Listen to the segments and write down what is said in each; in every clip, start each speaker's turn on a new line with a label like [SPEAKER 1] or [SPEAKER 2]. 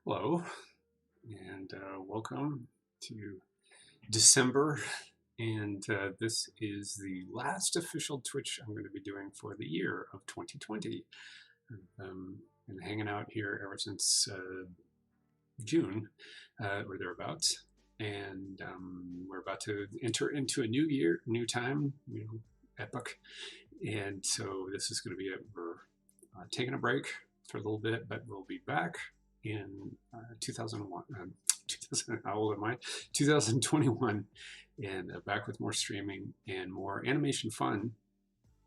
[SPEAKER 1] Hello, and welcome to December. And this is the last official Twitch I'm going to be doing for the year of 2020. I've been hanging out here ever since June or thereabouts. And we're about to enter into a new year, new time, epoch. And so this is going to be it. We're taking a break for a little bit, but we'll be back in 2001. 2000, how old am I? 2021, and back with more streaming and more animation fun.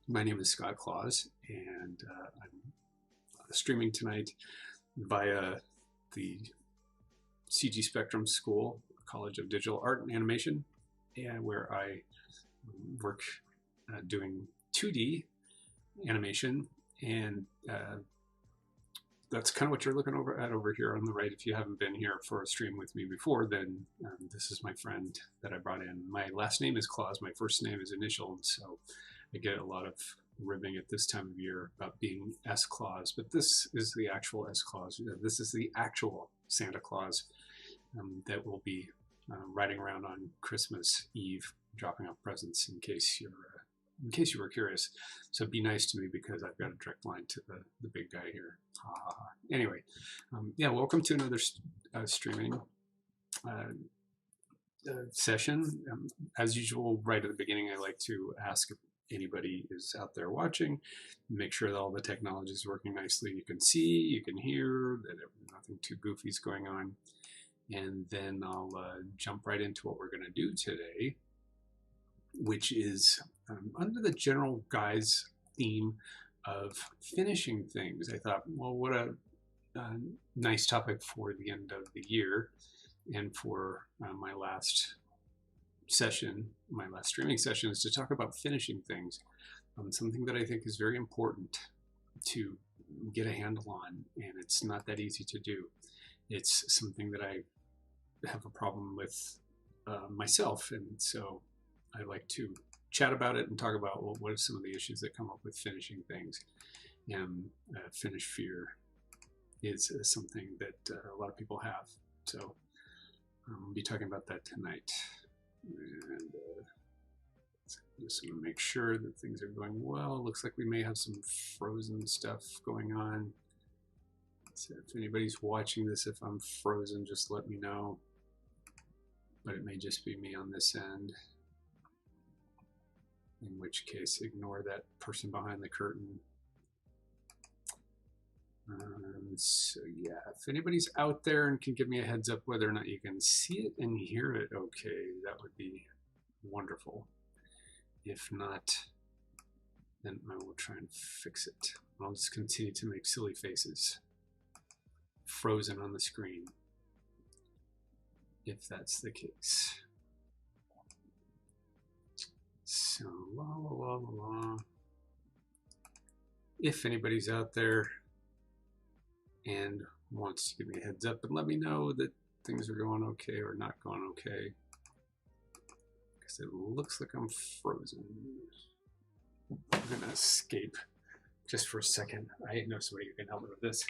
[SPEAKER 1] My name is Scott Claus, and I'm streaming tonight via the CG Spectrum School, College of Digital Art and Animation, and where I work doing 2D animation, and that's kind of what you're looking over here on the right. If you haven't been here for a stream with me before, then this is my friend that I brought in. My last name is Claus. My first name is initial, and so I get a lot of ribbing at this time of year about being S. Claus, but this is the actual S. Claus. This is the actual Santa Claus that will be riding around on Christmas Eve, dropping off presents in case you were curious. So be nice to me because I've got a direct line to the big guy here. Anyway, yeah, welcome to another streaming session. As usual, right at the beginning, I like to ask if anybody is out there watching, make sure that all the technology is working nicely. You can see, you can hear, that nothing too goofy is going on. And then I'll jump right into what we're going to do today, which is under the general guise theme of finishing things. I thought, well, what a nice topic for the end of the year and for my last session, my last streaming session, is to talk about finishing things. Something that I think is very important to get a handle on, and it's not that easy to do. It's something that I have a problem with myself, and so I like to chat about it and talk about, well, what are some of the issues that come up with finishing things. And finish fear is something that a lot of people have. So we'll be talking about that tonight. And just want to make sure that things are going well. Looks like we may have some frozen stuff going on. So if anybody's watching this, if I'm frozen, just let me know. But it may just be me on this end. In which case, ignore that person behind the curtain. So yeah, if anybody's out there and can give me a heads up whether or not you can see it and hear it okay, that would be wonderful. If not, then I will try and fix it. I'll just continue to make silly faces, frozen on the screen, if that's the case. So, la la la la la. If anybody's out there and wants to give me a heads up and let me know that things are going okay or not going okay, because it looks like I'm frozen. I'm gonna escape just for a second. I know somebody who can help me with this.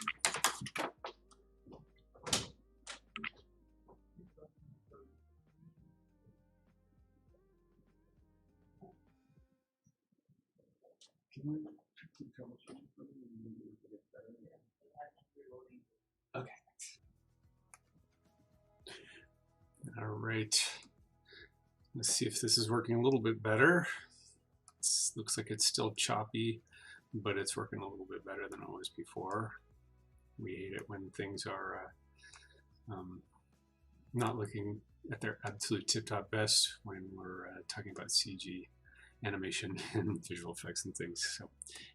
[SPEAKER 1] Okay. All right. Let's see if this is working a little bit better. It looks like it's still choppy, but it's working a little bit better than it was before. We hate it when things are not looking at their absolute tip-top best when we're talking about CG animation and visual effects and things. So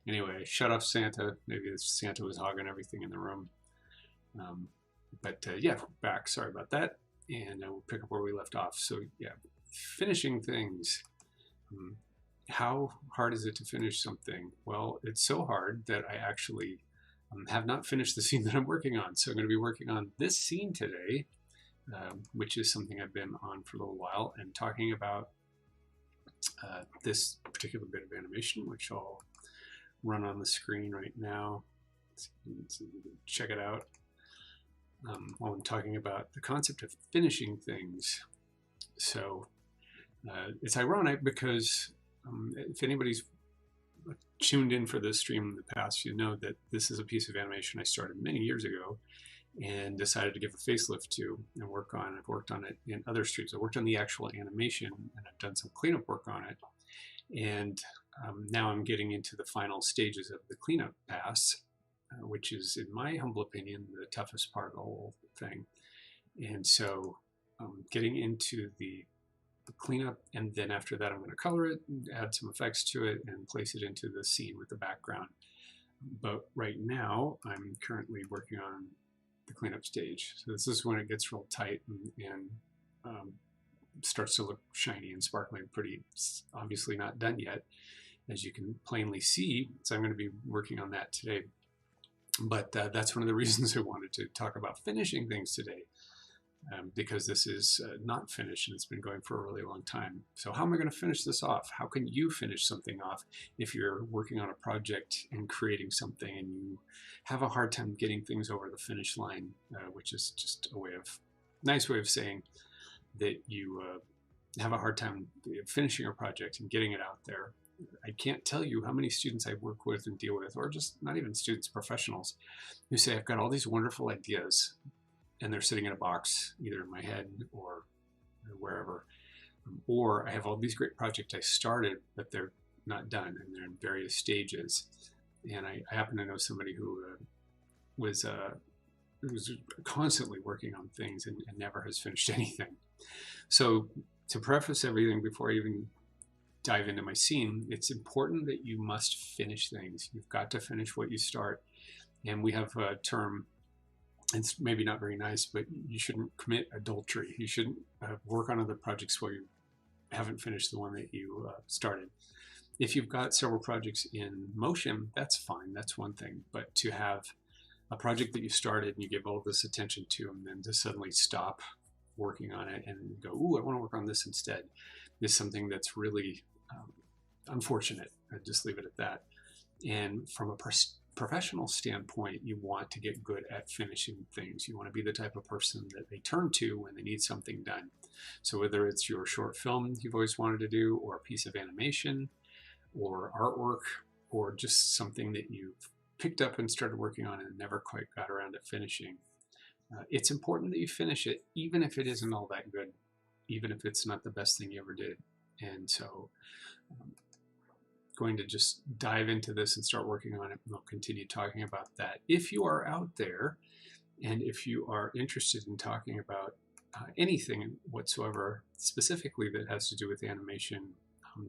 [SPEAKER 1] anyway, shut off Santa. Maybe Santa was hogging everything in the room. But yeah, we're back. Sorry about that. And we'll pick up where we left off. So yeah, finishing things. How hard is it to finish something? Well, it's so hard that I actually have not finished the scene that I'm working on. So I'm going to be working on this scene today, which is something I've been on for a little while, and talking about this particular bit of animation, which I'll run on the screen right now. So check it out. while I'm talking about the concept of finishing things. So it's ironic because if anybody's tuned in for this stream in the past, you know that this is a piece of animation I started many years ago and decided to give a facelift to and work on. I've worked on it in other streams. I worked on the actual animation and I've done some cleanup work on it. And now I'm getting into the final stages of the cleanup pass, which is, in my humble opinion, the toughest part of the whole thing. And so getting into the cleanup, and then after that I'm going to color it, add some effects to it, and place it into the scene with the background. But right now I'm currently working on the cleanup stage. So this is when it gets real tight and starts to look shiny and sparkling pretty. It's obviously not done yet, as you can plainly see, so I'm going to be working on that today. But that's one of the reasons I wanted to talk about finishing things today, because this is not finished and it's been going for a really long time. So how am I going to finish this off? How can you finish something off if you're working on a project and creating something and you have a hard time getting things over the finish line, which is just a nice way of saying that you have a hard time finishing a project and getting it out there. I can't tell you how many students I work with and deal with, or just not even students, professionals, who say, I've got all these wonderful ideas and they're sitting in a box, either in my head or wherever. Or I have all these great projects I started, but they're not done and they're in various stages. And I happen to know somebody who was constantly working on things and never has finished anything. So to preface everything before I even dive into my scene, it's important that you must finish things. You've got to finish what you start. And we have a term, it's maybe not very nice, but you shouldn't commit adultery. You shouldn't work on other projects while you haven't finished the one that you started. If you've got several projects in motion, that's fine, that's one thing. But to have a project that you started and you give all this attention to, and then to suddenly stop working on it and go, ooh, I want to work on this instead, is something that's really unfortunate. I'd just leave it at that. And from a professional standpoint, you want to get good at finishing things. You want to be the type of person that they turn to when they need something done. So whether it's your short film you've always wanted to do, or a piece of animation, or artwork, or just something that you've picked up and started working on and never quite got around to finishing, it's important that you finish it, even if it isn't all that good, even if it's not the best thing you ever did. And so going to just dive into this and start working on it, and I'll continue talking about that. If you are out there and if you are interested in talking about anything whatsoever specifically that has to do with animation,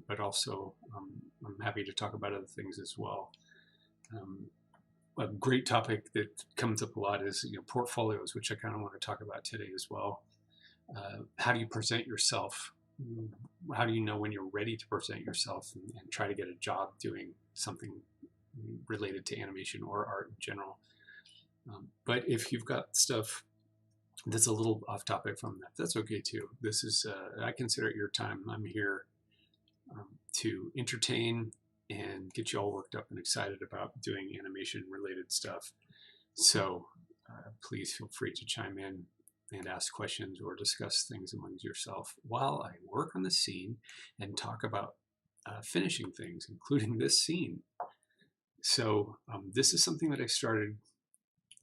[SPEAKER 1] but also I'm happy to talk about other things as well. A great topic that comes up a lot is portfolios, which I kind of want to talk about today as well. How do you present yourself? How do you know when you're ready to present yourself and try to get a job doing something related to animation or art in general? But if you've got stuff that's a little off topic from that, that's okay too. This is, I consider it your time. I'm here to entertain and get you all worked up and excited about doing animation related stuff. So please feel free to chime in and ask questions or discuss things among yourself while I work on the scene and talk about finishing things, including this scene. So this is something that I started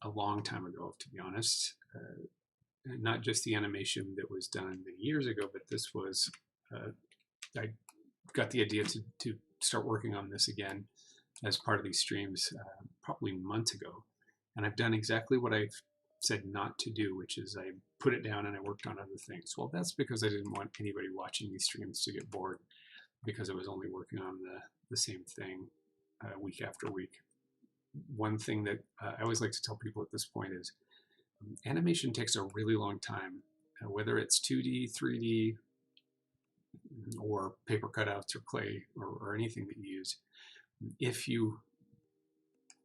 [SPEAKER 1] a long time ago, to be honest. Not just the animation that was done many years ago, but this was, I got the idea to start working on this again as part of these streams probably months ago. And I've done exactly what I've said not to do, which is I put it down and I worked on other things. Well, that's because I didn't want anybody watching these streams to get bored, because I was only working on the same thing week after week. One thing that I always like to tell people at this point is animation takes a really long time, whether it's 2D, 3D, or paper cutouts or clay or anything that you use. If you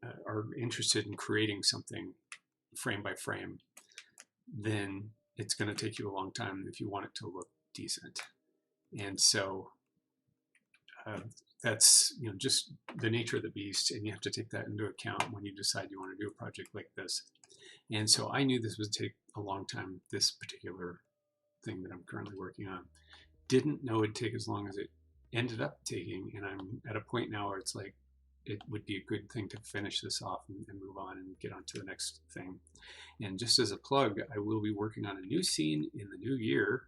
[SPEAKER 1] are interested in creating something frame by frame, then it's going to take you a long time if you want it to look decent. And so that's just the nature of the beast, and you have to take that into account when you decide you want to do a project like this. And so I knew this would take a long time, this particular thing that I'm currently working on. Didn't know it'd take as long as it ended up taking, and I'm at a point now where it's like, it would be a good thing to finish this off and move on and get on to the next thing. And just as a plug, I will be working on a new scene in the new year,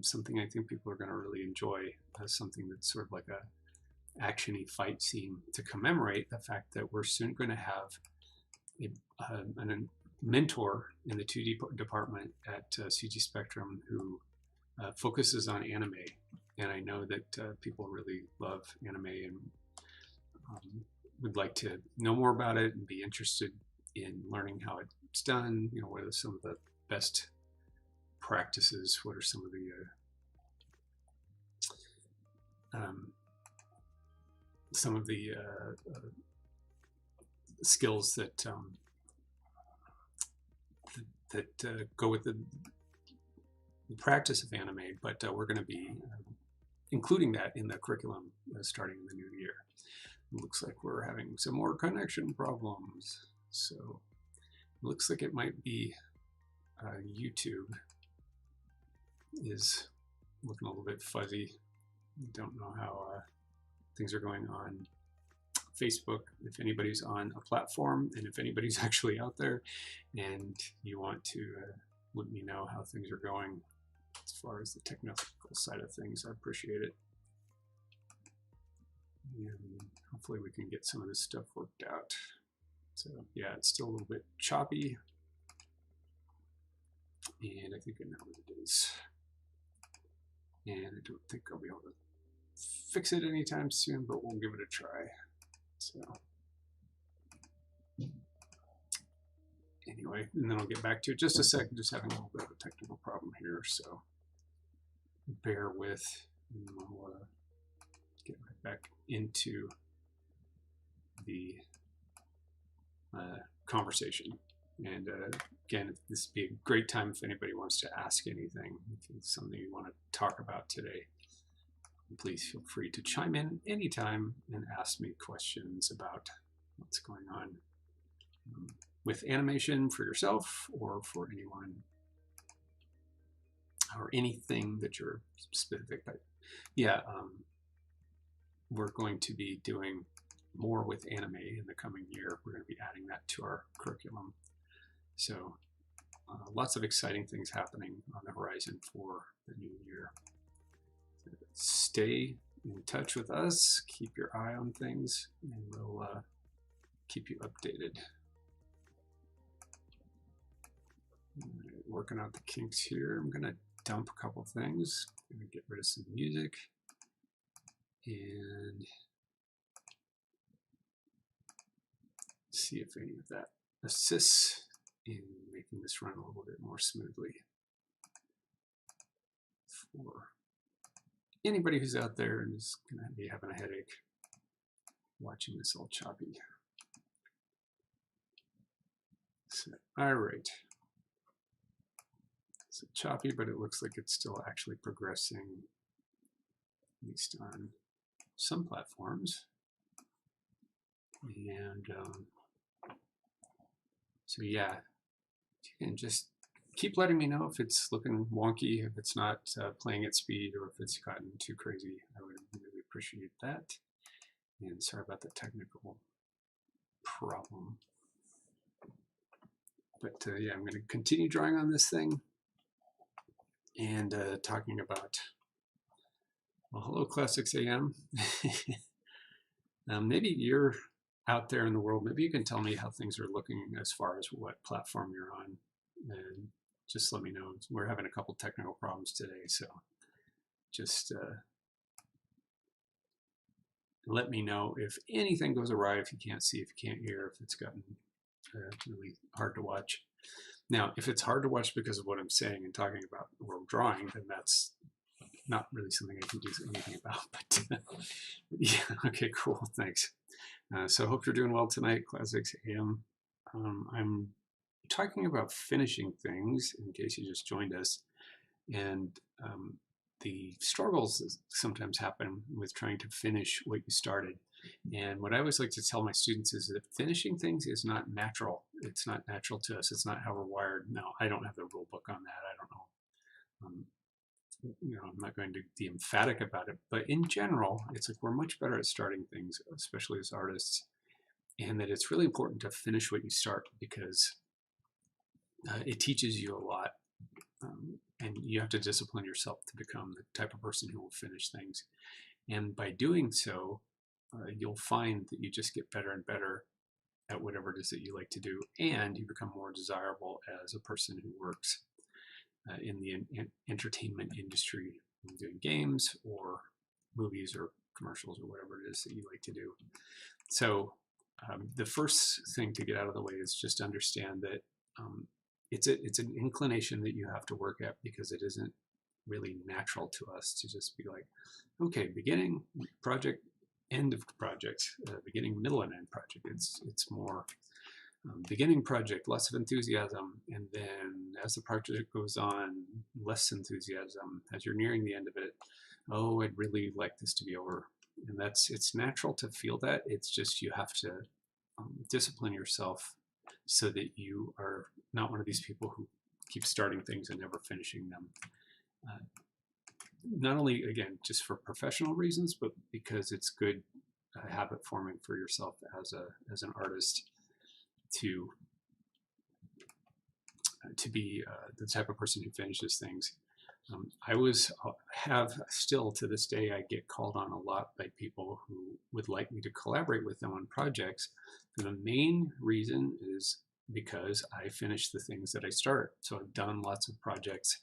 [SPEAKER 1] something I think people are going to really enjoy, something that's sort of like a action-y fight scene to commemorate the fact that we're soon going to have a mentor in the 2D department at CG Spectrum who focuses on anime. And I know that people really love anime and would like to know more about it and be interested in learning how it's done. You know, what are some of the best practices? What are some of the skills that go with the practice of anime? But we're going to be including that in the curriculum starting in the new year. It looks like we're having some more connection problems, so it looks like it might be YouTube is looking a little bit fuzzy. Don't know how things are going on Facebook. If anybody's on a platform and if anybody's actually out there and you want to let me know how things are going as far as the technical side of things, I appreciate it. And hopefully we can get some of this stuff worked out. So yeah, it's still a little bit choppy. And I think I know what it is. And I don't think I'll be able to fix it anytime soon, but we'll give it a try. So anyway, and then I'll get back to it. Just a second, just having a little bit of a technical problem here, so bear with, and we'll get right back into the conversation. And again, this would be a great time if anybody wants to ask anything, if it's something you want to talk about today. Please feel free to chime in anytime and ask me questions about what's going on with animation for yourself or for anyone or anything that you're specific. But yeah, we're going to be doing more with anime in the coming year. We're going to be adding that to our curriculum. So lots of exciting things happening on the horizon for the new year. Stay in touch with us, keep your eye on things, and we'll keep you updated. Working out the kinks here. I'm gonna dump a couple things. I'm gonna get rid of some music and see if any of that assists in making this run a little bit more smoothly for anybody who's out there and is going to be having a headache watching this all choppy. So, all right. It's choppy, but it looks like it's still actually progressing, at least on some platforms. And so yeah, you can just keep letting me know if it's looking wonky, if it's not playing at speed, or if it's gotten too crazy. I would really appreciate that. And sorry about the technical problem. But yeah, I'm going to continue drawing on this thing and talking about, well, hello, Classics AM. Maybe you're out there in the world. Maybe you can tell me how things are looking as far as what platform you're on. And just let me know. We're having a couple technical problems today, so just let me know if anything goes awry, if you can't see, if you can't hear, if it's gotten really hard to watch. Now, if it's hard to watch because of what I'm saying and talking about or drawing, then that's not really something I can do anything about. But yeah, okay, cool, thanks. So I hope you're doing well tonight, Classics AM. I'm talking about finishing things in case you just joined us, and the struggles that sometimes happen with trying to finish what you started. And what I always like to tell my students is that finishing things is not natural. It's not natural to us. It's not how we're wired. Now, I don't have the rule book on that. I don't know. I'm not going to be emphatic about it, but in general, it's like we're much better at starting things, especially as artists, and that it's really important to finish what you start because it teaches you a lot, and you have to discipline yourself to become the type of person who will finish things. And by doing so, you'll find that you just get better and better at whatever it is that you like to do, and you become more desirable as a person who works in the entertainment industry, doing games or movies or commercials or whatever it is that you like to do. So the first thing to get out of the way is just understand that it's an inclination that you have to work at, because it isn't really natural to us to just be like, okay, beginning project, end of project, beginning, middle, and end project. It's more beginning project, lots of enthusiasm, and then as the project goes on, less enthusiasm. As you're nearing the end of it, oh, I'd really like this to be over. And it's natural to feel that. It's just you have to discipline yourself so that you are not one of these people who keep starting things and never finishing them. Not only, again, just for professional reasons, but because it's good habit forming for yourself as an artist to be the type of person who finishes things. Have still to this day, I get called on a lot by people who would like me to collaborate with them on projects. And the main reason is because I finish the things that I start. So I've done lots of projects,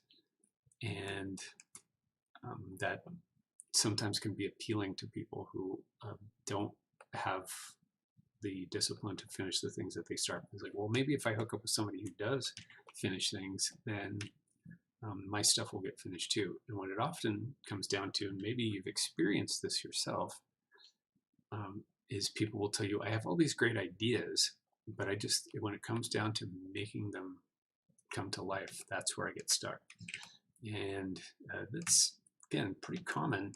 [SPEAKER 1] and that sometimes can be appealing to people who don't have the discipline to finish the things that they start. It's like, well, maybe if I hook up with somebody who does finish things, then my stuff will get finished too. And what it often comes down to, and maybe you've experienced this yourself, is people will tell you, I have all these great ideas, but when it comes down to making them come to life, that's where I get stuck. And that's, again, pretty common,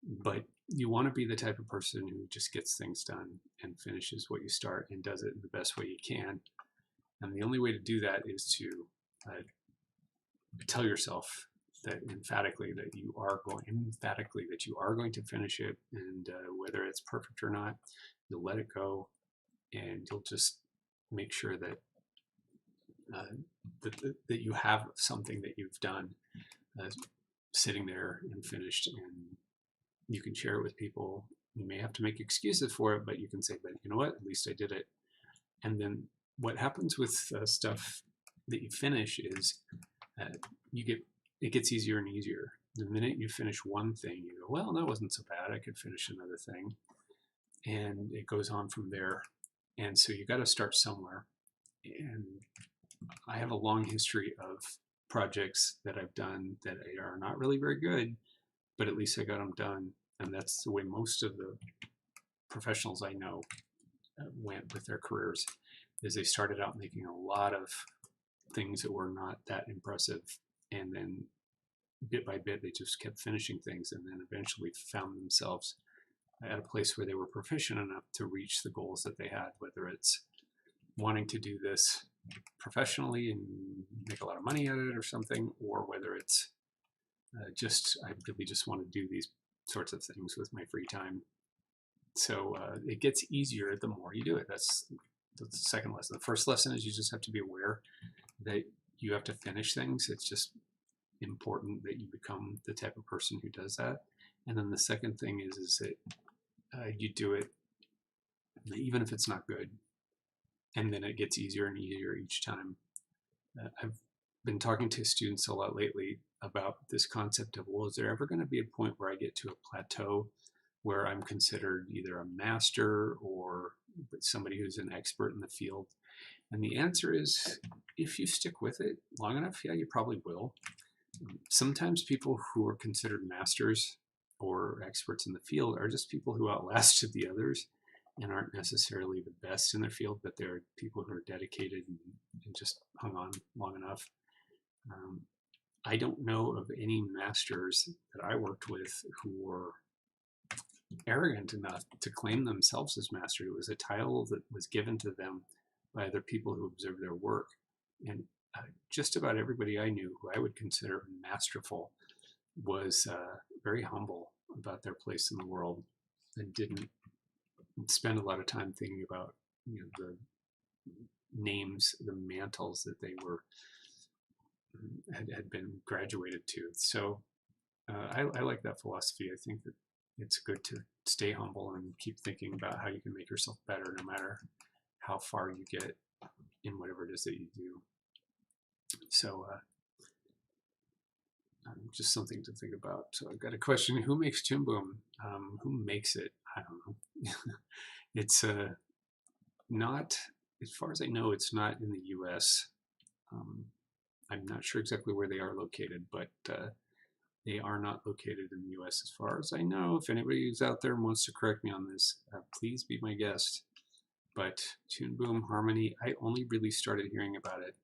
[SPEAKER 1] but you want to be the type of person who just gets things done and finishes what you start and does it in the best way you can. And the only way to do that is to tell yourself that emphatically that you are going to finish it, and whether it's perfect or not, you'll let it go, and you'll just make sure that that you have something that you've done sitting there and finished, and you can share it with people. You may have to make excuses for it, but you can say, but you know what, at least I did it. And then what happens with stuff that you finish is it gets easier and easier. The minute you finish one thing, you go, well, that wasn't so bad, I could finish another thing. And it goes on from there. And so you got to start somewhere. And I have a long history of projects that I've done that are not really very good, but at least I got them done. And that's the way most of the professionals I know went with their careers, is they started out making a lot of things that were not that impressive, and then bit by bit they just kept finishing things, and then eventually found themselves at a place where they were proficient enough to reach the goals that they had, whether it's wanting to do this professionally and make a lot of money at it or something, or whether it's I really just want to do these sorts of things with my free time. So it gets easier the more you do it. That's the second lesson. The first lesson is you just have to be aware that you have to finish things. It's just important that you become the type of person who does that. And then the second thing is that you do it even if it's not good, and then it gets easier and easier each time. I've been talking to students a lot lately about this concept of, well, is there ever going to be a point where I get to a plateau where I'm considered either a master or somebody who's an expert in the field? And the answer is, if you stick with it long enough, yeah, you probably will. Sometimes people who are considered masters or experts in the field are just people who outlasted the others and aren't necessarily the best in their field, but they're people who are dedicated and just hung on long enough. I don't know of any masters that I worked with who were arrogant enough to claim themselves as master. It was a title that was given to them by other people who observed their work. And just about everybody I knew who I would consider masterful was very humble about their place in the world and didn't spend a lot of time thinking about, you know, the names, the mantles that they were had been graduated to. So I like that philosophy. I think that it's good to stay humble and keep thinking about how you can make yourself better no matter how far you get in whatever it is that you do. So just something to think about. So I've got a question. Who makes Toon Boom? Who makes it? I don't know. It's not, as far as I know, it's not in the US. I'm not sure exactly where they are located, but they are not located in the US as far as I know. If anybody who's out there wants to correct me on this, please be my guest. But Toon Boom Harmony, I only really started hearing about it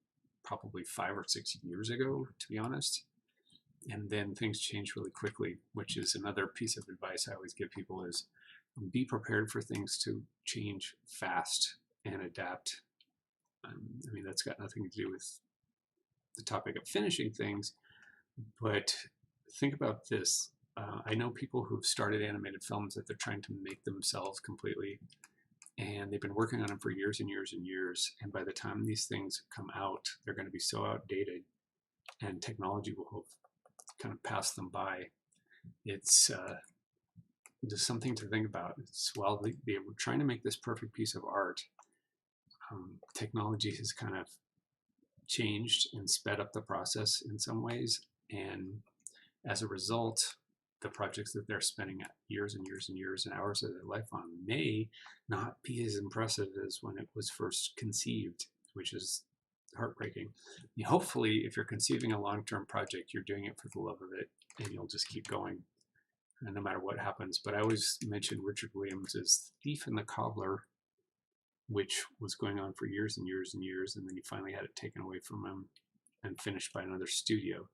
[SPEAKER 1] probably 5 or 6 years ago, to be honest. And then things change really quickly, which is another piece of advice I always give people is be prepared for things to change fast and adapt. I mean, that's got nothing to do with the topic of finishing things, but think about this. I know people who've started animated films that they're trying to make themselves completely, and they've been working on them for years and years and years. And by the time these things come out, they're going to be so outdated, and technology will have kind of passed them by. It's just something to think about. It's, while they were trying to make this perfect piece of art, technology has kind of changed and sped up the process in some ways, and as a result, the projects that they're spending years and years and years and hours of their life on may not be as impressive as when it was first conceived, which is heartbreaking. Hopefully, if you're conceiving a long-term project, you're doing it for the love of it, and you'll just keep going, no matter what happens. But I always mention Richard Williams' Thief and the Cobbler, which was going on for years and years and years, and then he finally had it taken away from him and finished by another studio.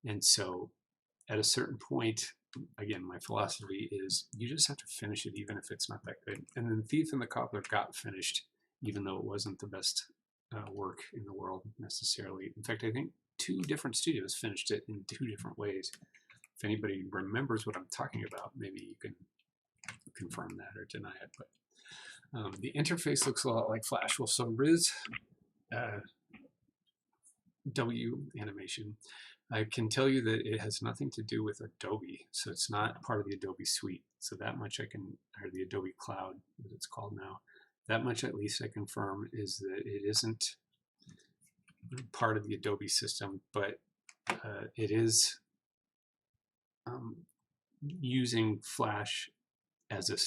[SPEAKER 1] And so at a certain point, again, my philosophy is you just have to finish it even if it's not that good. And then Thief and the Cobbler got finished, even though it wasn't the best work in the world necessarily. In fact, I think 2 different studios finished it in 2 different ways. If anybody remembers what I'm talking about, maybe you can confirm that or deny it. But the interface looks a lot like Flash. Well, so Riz W animation, I can tell you that it has nothing to do with Adobe. So it's not part of the Adobe suite. So that much I can, or the Adobe Cloud, as it's called now. That much at least I confirm is that it isn't part of the Adobe system, but it is using Flash as a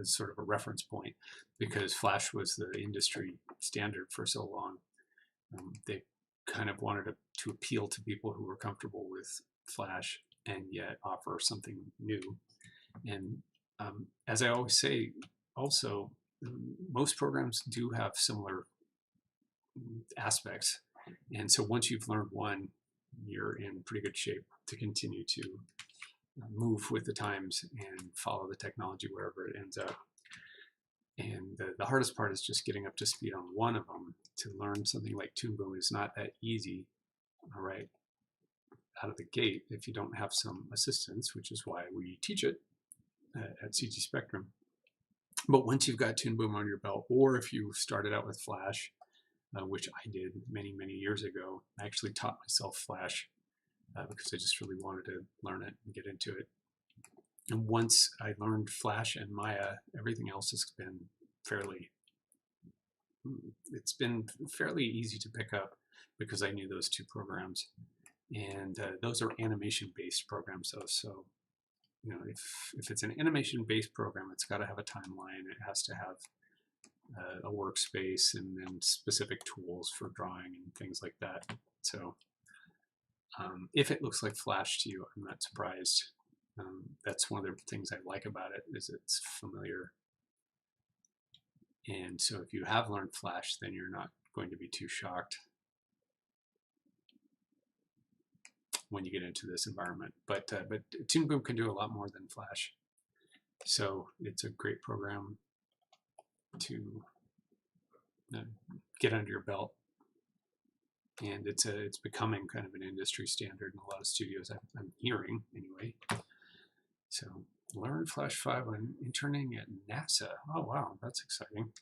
[SPEAKER 1] sort of a reference point, because Flash was the industry standard for so long. They kind of wanted to appeal to people who were comfortable with Flash and yet offer something new. And as I always say, also, most programs do have similar aspects. And so once you've learned one, you're in pretty good shape to continue to move with the times and follow the technology wherever it ends up. And the hardest part is just getting up to speed on one of them. To learn something like Toon Boom is not that easy, all right, out of the gate if you don't have some assistance, which is why we teach it at CG Spectrum. But once you've got Toon Boom on your belt, or if you started out with Flash, which I did many, many years ago, I actually taught myself Flash because I just really wanted to learn it and get into it. And once I learned Flash and Maya, everything else has been it's been fairly easy to pick up because I knew those 2 programs. And those are animation-based programs, though. So, you know, if it's an animation-based program, it's got to have a timeline. It has to have a workspace and then specific tools for drawing and things like that. So if it looks like Flash to you, I'm not surprised. That's one of the things I like about it, is it's familiar. And so if you have learned Flash, then you're not going to be too shocked when you get into this environment. But Toon Boom can do a lot more than Flash. So it's a great program to get under your belt, and it's becoming kind of an industry standard in a lot of studios. I'm hearing anyway. So learn Flash 5 when interning at NASA. Oh wow, that's exciting.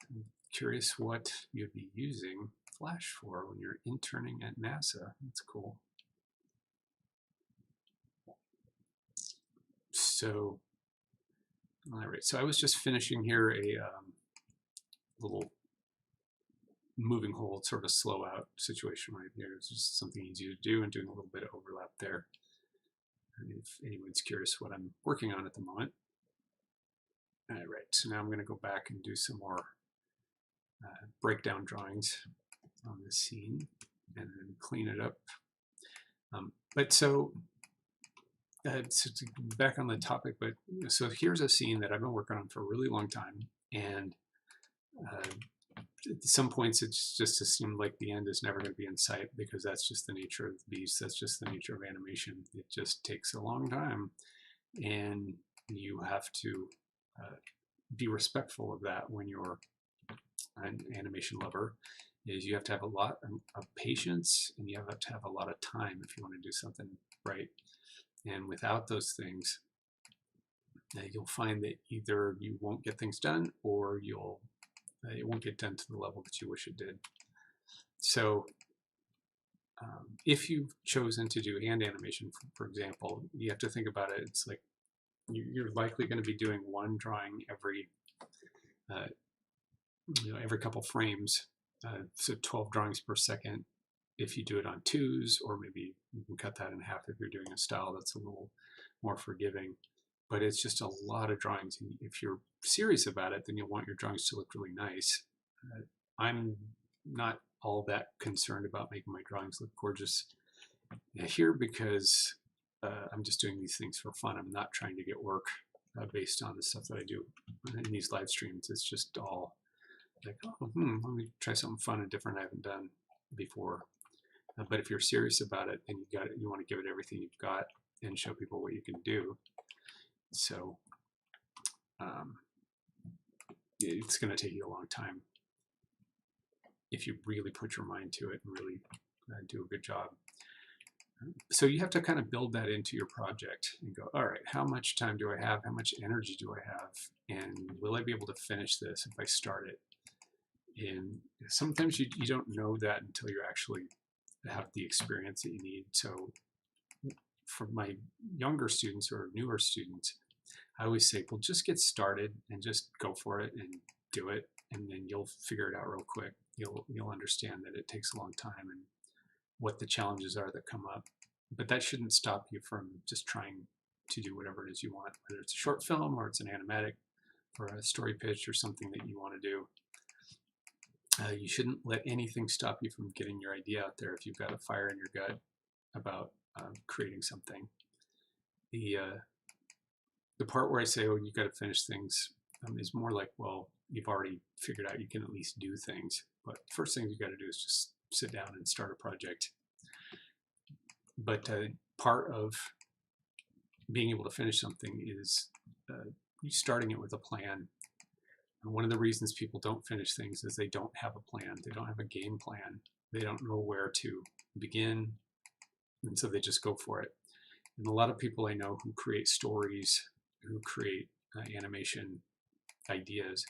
[SPEAKER 1] I'm curious what you'd be using Flash for when you're interning at NASA. That's cool. So, all right. So I was just finishing here a little moving hold, sort of slow out situation right here. It's just something easy to do and doing a little bit of overlap there. And if anyone's curious what I'm working on at the moment. All right. So now I'm going to go back and do some more breakdown drawings on this scene and then clean it up. So back on the topic, but so here's a scene that I've been working on for a really long time, and at some points it just seemed like the end is never going to be in sight, because that's just the nature of the beast. That's just the nature of animation. It just takes a long time, and you have to be respectful of that when you're an animation lover. Is you have to have a lot of patience, and you have to have a lot of time if you want to do something right. And without those things, you'll find that either you won't get things done, or it won't get done to the level that you wish it did. So if you've chosen to do hand animation, for example, you have to think about it. It's like you're likely going to be doing one drawing every couple frames, so 12 drawings per second if you do it on twos, or maybe you can cut that in half if you're doing a style that's a little more forgiving. But it's just a lot of drawings, and if you're serious about it, then you'll want your drawings to look really nice. I'm not all that concerned about making my drawings look gorgeous here, because I'm just doing these things for fun. I'm not trying to get work based on the stuff that I do in these live streams. It's just all like, oh, let me try something fun and different I haven't done before. But if you're serious about it, then you want to give it everything you've got and show people what you can do. So it's going to take you a long time if you really put your mind to it and really do a good job. So you have to kind of build that into your project and go, all right, how much time do I have? How much energy do I have? And will I be able to finish this if I start it? And sometimes you don't know that until you actually have the experience that you need. So for my younger students or newer students, I always say, well, just get started and just go for it and do it, and then you'll figure it out real quick. You'll understand that it takes a long time and what the challenges are that come up. But that shouldn't stop you from just trying to do whatever it is you want, whether it's a short film or it's an animatic or a story pitch or something that you want to do. You shouldn't let anything stop you from getting your idea out there if you've got a fire in your gut about creating something. The part where I say, oh, you've got to finish things is more like, well, you've already figured out you can at least do things. But the first thing you've got to do is just sit down and start a project. But part of being able to finish something is you starting it with a plan. And one of the reasons people don't finish things is they don't have a plan. They don't have a game plan. They don't know where to begin, and so they just go for it. And a lot of people I know who create stories, who create animation ideas,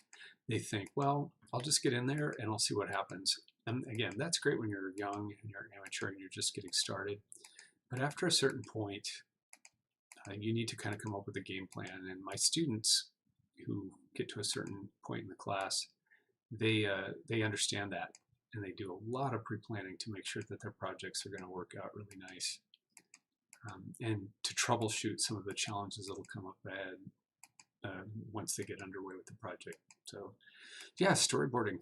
[SPEAKER 1] they think, well, I'll just get in there and I'll see what happens. And again, that's great when you're young and you're amateur and you're just getting started. But after a certain point, you need to kind of come up with a game plan. And my students who get to a certain point in the class, they understand that, and they do a lot of pre-planning to make sure that their projects are going to work out really nice, and to troubleshoot some of the challenges that'll come up ahead once they get underway with the project. So yeah, storyboarding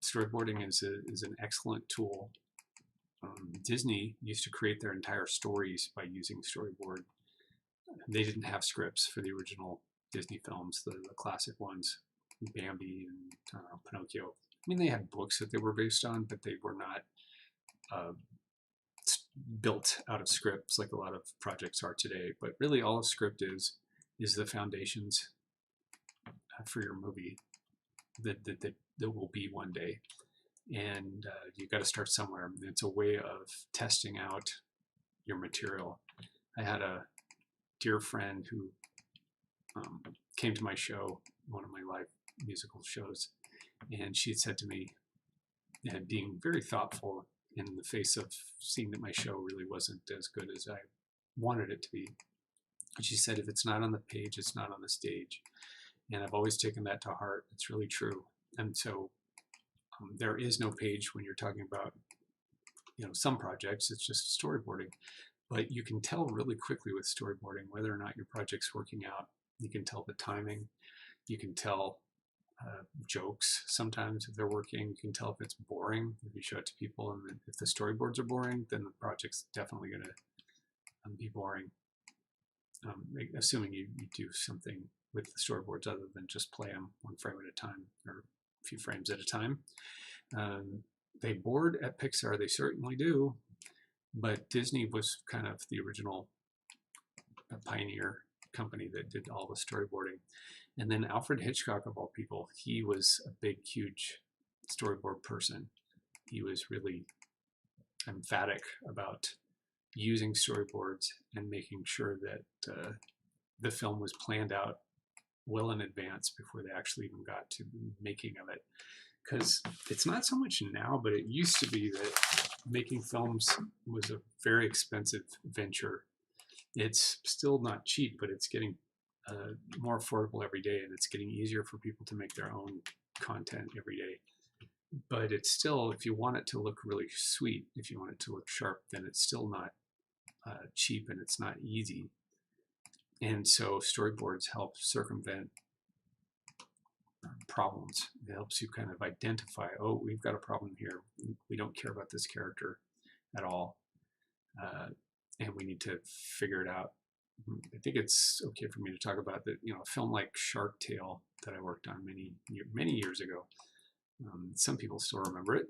[SPEAKER 1] is an excellent tool. Disney used to create their entire stories by using storyboard. They didn't have scripts for the original Disney films, the classic ones, Bambi and Pinocchio. I mean, they had books that they were based on, but they were not built out of scripts like a lot of projects are today. But really all a script is is the foundations for your movie that will be one day. And you've got to start somewhere. It's a way of testing out your material. I had a dear friend who came to my show, one of my live musical shows, and she had said to me, and being very thoughtful in the face of seeing that my show really wasn't as good as I wanted it to be. And she said, if it's not on the page, it's not on the stage. And I've always taken that to heart. It's really true. And so there is no page when you're talking about, some projects. It's just storyboarding. But you can tell really quickly with storyboarding whether or not your project's working out. You can tell the timing. You can tell jokes sometimes if they're working. You can tell if it's boring if you show it to people. And if the storyboards are boring, then the project's definitely going to be boring. Assuming you do something with the storyboards other than just play them one frame at a time or a few frames at a time. They board at Pixar, they certainly do, but Disney was kind of the original pioneer company that did all the storyboarding. And then Alfred Hitchcock, of all people, he was a big, huge storyboard person. He was really emphatic about using storyboards and making sure that the film was planned out well in advance before they actually even got to the making of it. Because it's not so much now, but it used to be that making films was a very expensive venture. It's still not cheap, but it's getting more affordable every day, and it's getting easier for people to make their own content every day. But it's still, if you want it to look really sweet, if you want it to look sharp, then it's still not cheap and it's not easy. And so storyboards help circumvent problems. It helps you kind of identify, oh, we've got a problem here. We don't care about this character at all. And we need to figure it out. I think it's okay for me to talk about that. A film like Shark Tale that I worked on many years ago. Some people still remember it.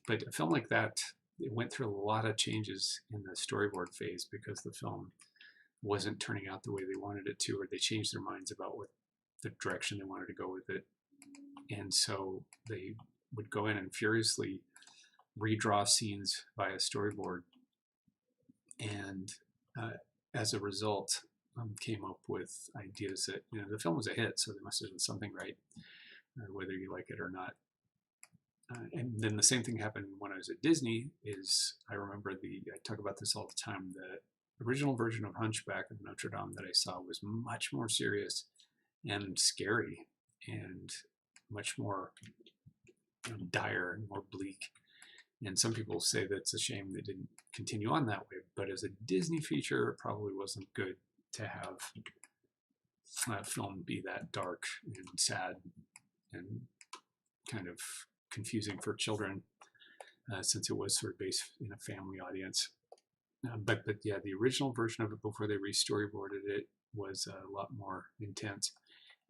[SPEAKER 1] But a film like that, it went through a lot of changes in the storyboard phase because the film wasn't turning out the way they wanted it to, or they changed their minds about what the direction they wanted to go with it. And so they would go in and furiously redraw scenes via storyboard. And as a result, came up with ideas that, the film was a hit, so they must have done something right, whether you like it or not. And then the same thing happened when I was at Disney. I remember I talk about this all the time, the original version of Hunchback of Notre Dame that I saw was much more serious and scary and much more dire and more bleak. And some people say that's a shame they didn't continue on that way. But as a Disney feature, it probably wasn't good to have a film be that dark and sad and kind of confusing for children, since it was sort of based in a family audience. But yeah, the original version of it before they re-storyboarded it was a lot more intense.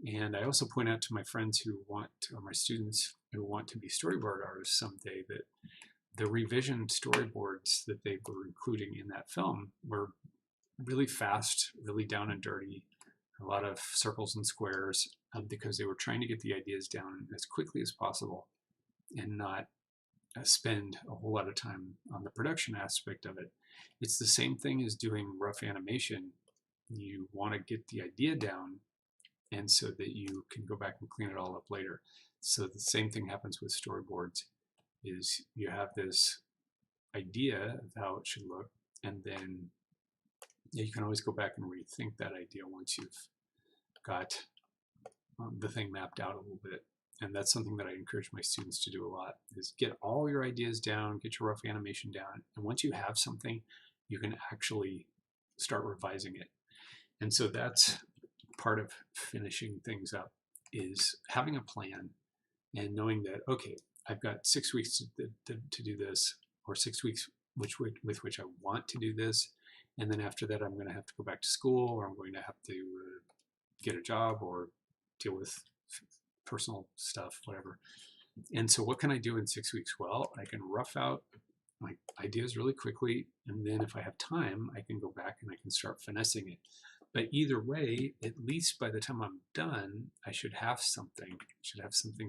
[SPEAKER 1] And I also point out to my friends or my students who want to be storyboard artists someday, that the revision storyboards that they were including in that film were really fast, really down and dirty, a lot of circles and squares, because they were trying to get the ideas down as quickly as possible and not spend a whole lot of time on the production aspect of it. It's the same thing as doing rough animation. You want to get the idea down, and so that you can go back and clean it all up later. So the same thing happens with storyboards, is you have this idea of how it should look, and then you can always go back and rethink that idea once you've got the thing mapped out a little bit. And that's something that I encourage my students to do a lot, is get all your ideas down, get your rough animation down. And once you have something, you can actually start revising it. And so that's part of finishing things up, is having a plan and knowing that, okay, I've got 6 weeks to do this, or 6 weeks with which I want to do this. And then after that, I'm going to have to go back to school, or I'm going to have to get a job or deal with personal stuff, whatever. And so what can I do in 6 weeks? Well, I can rough out my ideas really quickly. And then if I have time, I can go back and I can start finessing it. But either way, at least by the time I'm done, I should have something.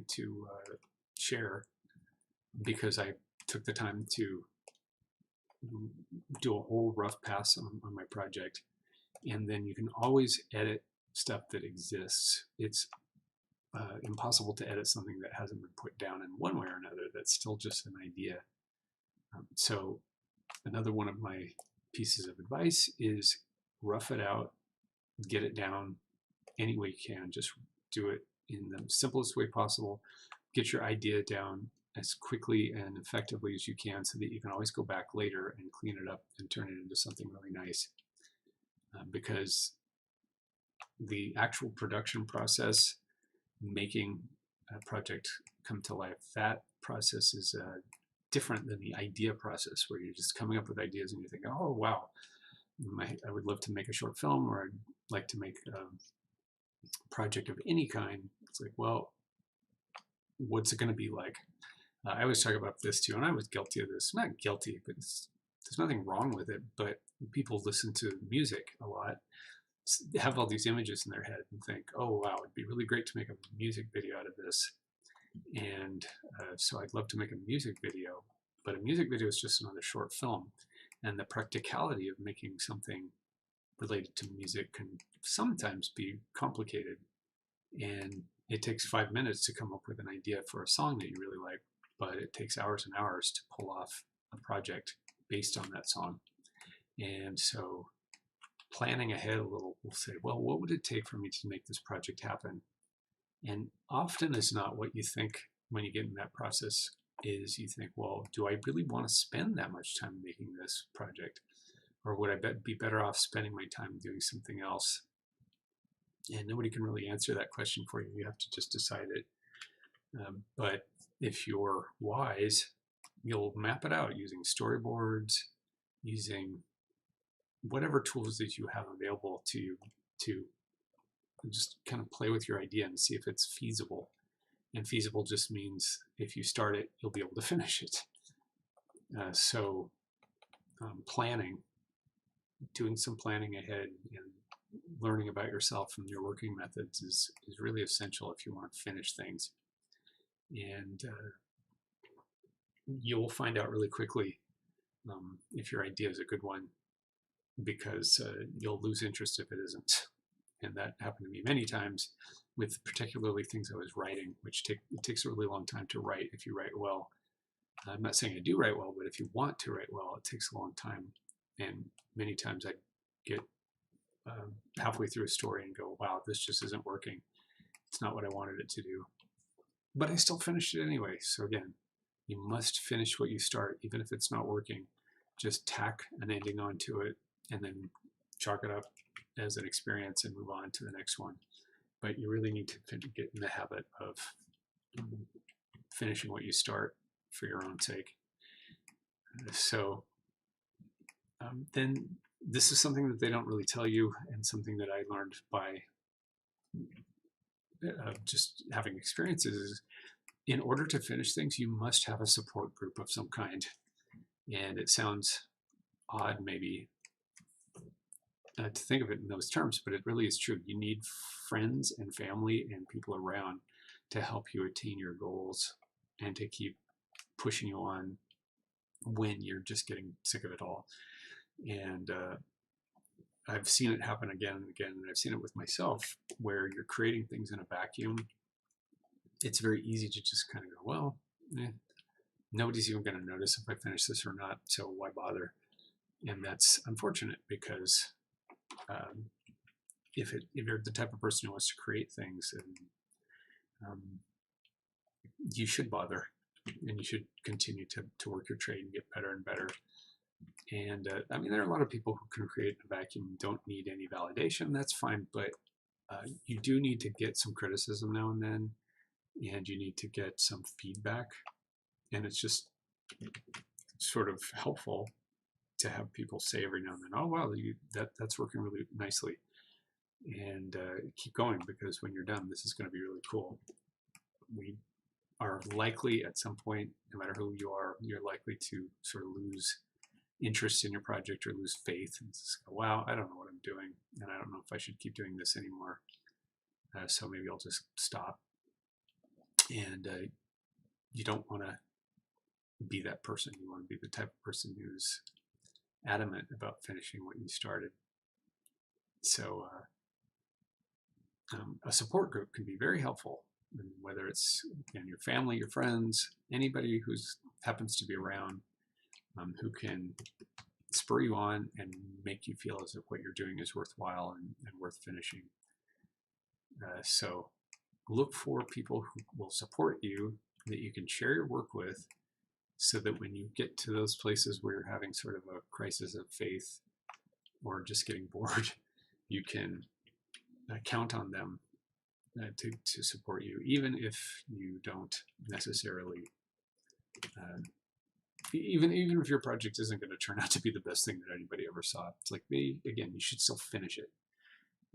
[SPEAKER 1] To share, because I took the time to do a whole rough pass on my project. And then you can always edit stuff that exists. It's impossible to edit something that hasn't been put down in one way or another. That's still just an idea. So another one of my pieces of advice is rough it out, get it down any way you can. Just do it in the simplest way possible. Get your idea down as quickly and effectively as you can, so that you can always go back later and clean it up and turn it into something really nice. Because the actual production process, making a project come to life, that process is different than the idea process, where you're just coming up with ideas and you think, oh wow, I would love to make a short film, or I'd like to make a project of any kind. It's like, well, what's it going to be like? I always talk about this too, and I was guilty of this. Not guilty, but there's nothing wrong with it. But people listen to music a lot, have all these images in their head, and think, oh wow, it'd be really great to make a music video out of this. And so I'd love to make a music video, but a music video is just another short film. And the practicality of making something related to music can sometimes be complicated. And it takes 5 minutes to come up with an idea for a song that you really like, but it takes hours and hours to pull off a project based on that song. And so planning ahead a little, we'll say, well, what would it take for me to make this project happen? And often it's not what you think when you get in that process. Is you think, well, do I really want to spend that much time making this project? Or would I be better off spending my time doing something else? And nobody can really answer that question for you. You have to just decide it. But if you're wise, you'll map it out using storyboards, using whatever tools that you have available to you, to just kind of play with your idea and see if it's feasible. And feasible just means if you start it, you'll be able to finish it. So planning, doing some planning ahead and learning about yourself and your working methods is really essential if you want to finish things. And you'll find out really quickly if your idea is a good one, because you'll lose interest if it isn't. And that happened to me many times with particularly things I was writing, which it takes a really long time to write if you write well. I'm not saying I do write well, but if you want to write well, it takes a long time. And many times I get halfway through a story and go, wow, this just isn't working. It's not what I wanted it to do. But I still finished it anyway. So again, you must finish what you start, even if it's not working. Just tack an ending onto it and then chalk it up as an experience and move on to the next one. But you really need to get in the habit of finishing what you start for your own sake. So then this is something that they don't really tell you, and something that I learned by just having experiences is, in order to finish things, you must have a support group of some kind. And it sounds odd maybe to think of it in those terms, but it really is true. You need friends and family and people around to help you attain your goals and to keep pushing you on when you're just getting sick of it all. And I've seen it happen again and again, and I've seen it with myself, where you're creating things in a vacuum. It's very easy to just kind of go, well, nobody's even going to notice if I finish this or not, so why bother? And that's unfortunate, because if you're the type of person who wants to create things, and you should bother, and you should continue to work your trade and get better and better. And I mean, there are a lot of people who can create in a vacuum and don't need any validation. That's fine, but you do need to get some criticism now and then, and you need to get some feedback. And it's just sort of helpful to have people say every now and then, oh wow, that's working really nicely, and keep going, because when you're done, this is going to be really cool. We are likely at some point, no matter who you are, you're likely to sort of lose interest in your project or lose faith and just go, wow, I don't know what I'm doing, and I don't know if I should keep doing this anymore. So maybe I'll just stop. And you don't want to be that person. You want to be the type of person who's adamant about finishing what you started. So a support group can be very helpful, and whether it's your family, your friends, anybody who happens to be around, who can spur you on and make you feel as if what you're doing is worthwhile and worth finishing. So look for people who will support you, that you can share your work with, so that when you get to those places where you're having sort of a crisis of faith or just getting bored, you can count on them to support you, even if you don't necessarily, even if your project isn't going to turn out to be the best thing that anybody ever saw. It's like, again, you should still finish it.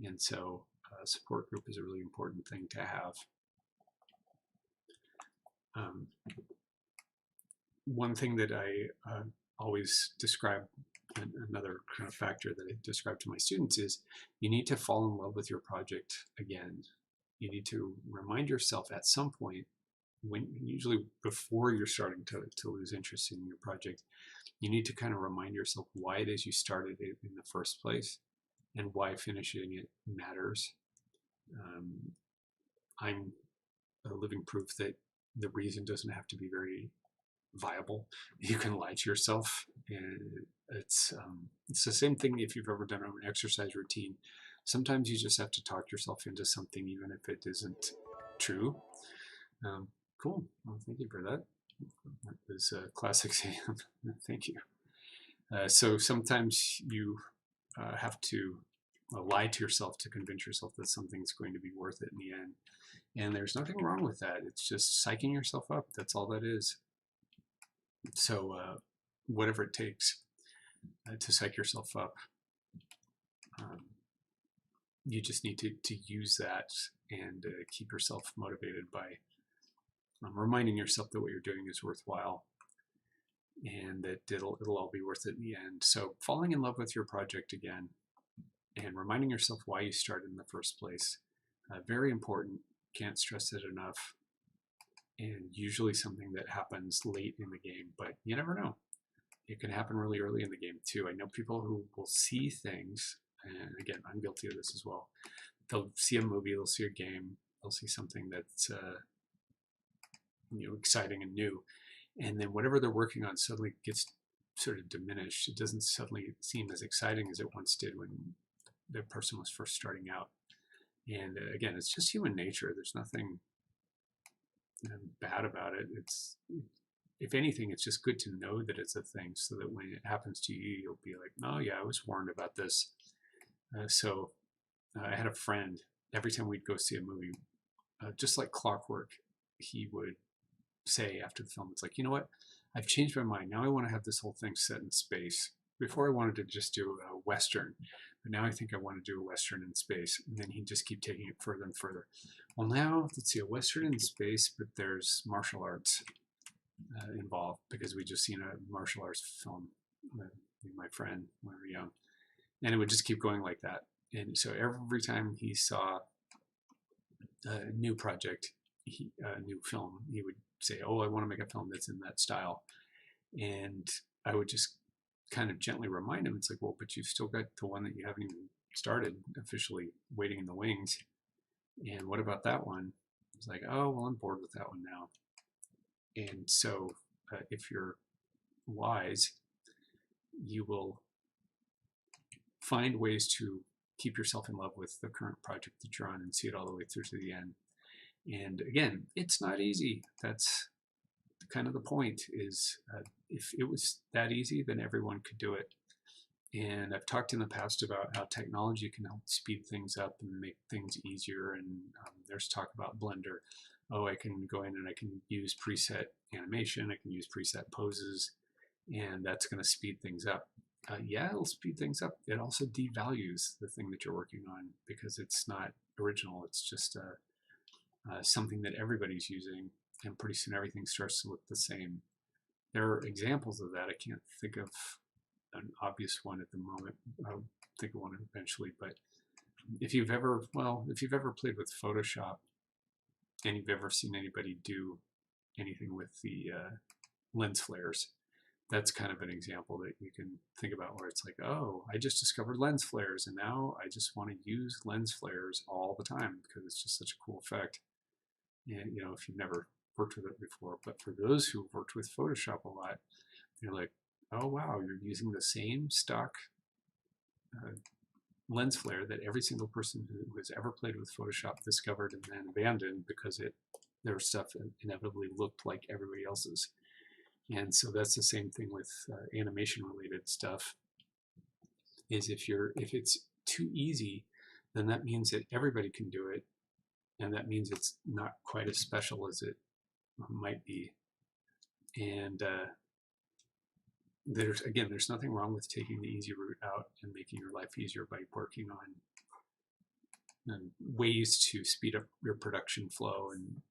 [SPEAKER 1] And so a support group is a really important thing to have. One thing that I always describe, another kind of factor that I describe to my students, is you need to fall in love with your project again. You need to remind yourself at some point, usually before you're starting to lose interest in your project, you need to kind of remind yourself why it is you started it in the first place and why finishing it matters. I'm a living proof that the reason doesn't have to be very viable. You can lie to yourself, and it's the same thing if you've ever done an exercise routine. Sometimes you just have to talk yourself into something, even if it isn't true. Cool. Well, thank you for that. That was a classic exam. Thank you. So sometimes you have to lie to yourself to convince yourself that something's going to be worth it in the end. And there's nothing wrong with that. It's just psyching yourself up. That's all that is. So whatever it takes to psych yourself up, you just need to use that and keep yourself motivated by reminding yourself that what you're doing is worthwhile and that it'll all be worth it in the end. So falling in love with your project again and reminding yourself why you started in the first place, very important. Can't stress it enough. And usually something that happens late in the game, but you never know. It can happen really early in the game too. I know people who will see things, and again, I'm guilty of this as well. They'll see a movie, they'll see a game, they'll see something that's exciting and new, and then whatever they're working on suddenly gets sort of diminished. It doesn't suddenly seem as exciting as it once did when the person was first starting out. And again, it's just human nature. There's nothing bad about it. It's, if anything, it's just good to know that it's a thing, so that when it happens to you, you'll be like, oh yeah, I was warned about this. So I had a friend, every time we'd go see a movie, just like clockwork, he would say after the film, it's like, you know what, I've changed my mind. Now I want to have this whole thing set in space. Before I wanted to just do a Western, but now I think I want to do a Western in space. And then he'd just keep taking it further and further. Well, now let's see, a Western in space, but there's martial arts involved, because we just seen a martial arts film with my friend when we were young. And it would just keep going like that. And so every time he saw a new project, a new film, he would say, oh, I want to make a film that's in that style. And I would just kind of gently remind him, it's like, well, but you've still got the one that you haven't even started, officially waiting in the wings. And what about that one? It's like, oh, well, I'm bored with that one now. And so if you're wise, you will find ways to keep yourself in love with the current project that you're on and see it all the way through to the end. And again, it's not easy. That's kind of the point, is if it was that easy, then everyone could do it. And I've talked in the past about how technology can help speed things up and make things easier. And there's talk about Blender. Oh, I can go in and I can use preset animation, I can use preset poses, and that's going to speed things up. Yeah, it'll speed things up. It also devalues the thing that you're working on, because it's not original. It's just something that everybody's using, and pretty soon everything starts to look the same. There are examples of that. I can't think of an obvious one at the moment. I'll think of one eventually, but if you've ever played with Photoshop and you've ever seen anybody do anything with the lens flares, that's kind of an example that you can think about where it's like, oh, I just discovered lens flares and now I just want to use lens flares all the time because it's just such a cool effect. And if you've never worked with it before, but for those who've worked with Photoshop a lot, you're like, oh wow, you're using the same stock lens flare that every single person who has ever played with Photoshop discovered and then abandoned because their stuff inevitably looked like everybody else's. And so that's the same thing with animation related stuff, is if it's too easy, then that means that everybody can do it, and that means it's not quite as special as it might be. And there's nothing wrong with taking the easy route out and making your life easier by working on ways to speed up your production flow and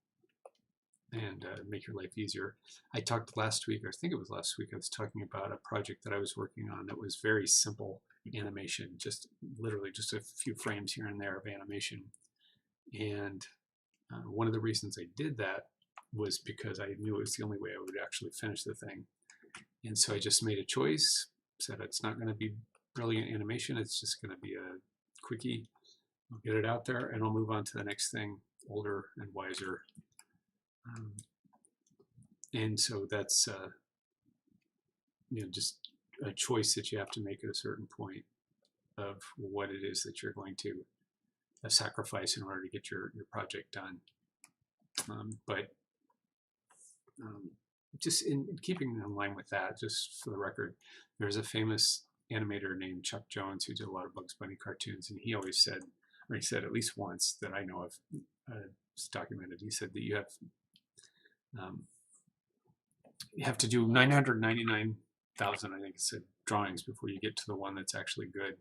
[SPEAKER 1] make your life easier. I talked last week, I think it was last week, I was talking about a project that I was working on that was very simple animation, literally just a few frames here and there of animation. And one of the reasons I did that was because I knew it was the only way I would actually finish the thing. And so I just made a choice, said it's not going to be brilliant animation, it's just going to be a quickie. I'll get it out there and I'll move on to the next thing, older and wiser. And so that's just a choice that you have to make at a certain point of what it is that you're going to sacrifice in order to get your project done. But just in keeping in line with that, just for the record, there's a famous animator named Chuck Jones who did a lot of Bugs Bunny cartoons, and he always said, or he said at least once that I know of, it's documented, he said that you have to do 999,000, I think it said, drawings before you get to the one that's actually good.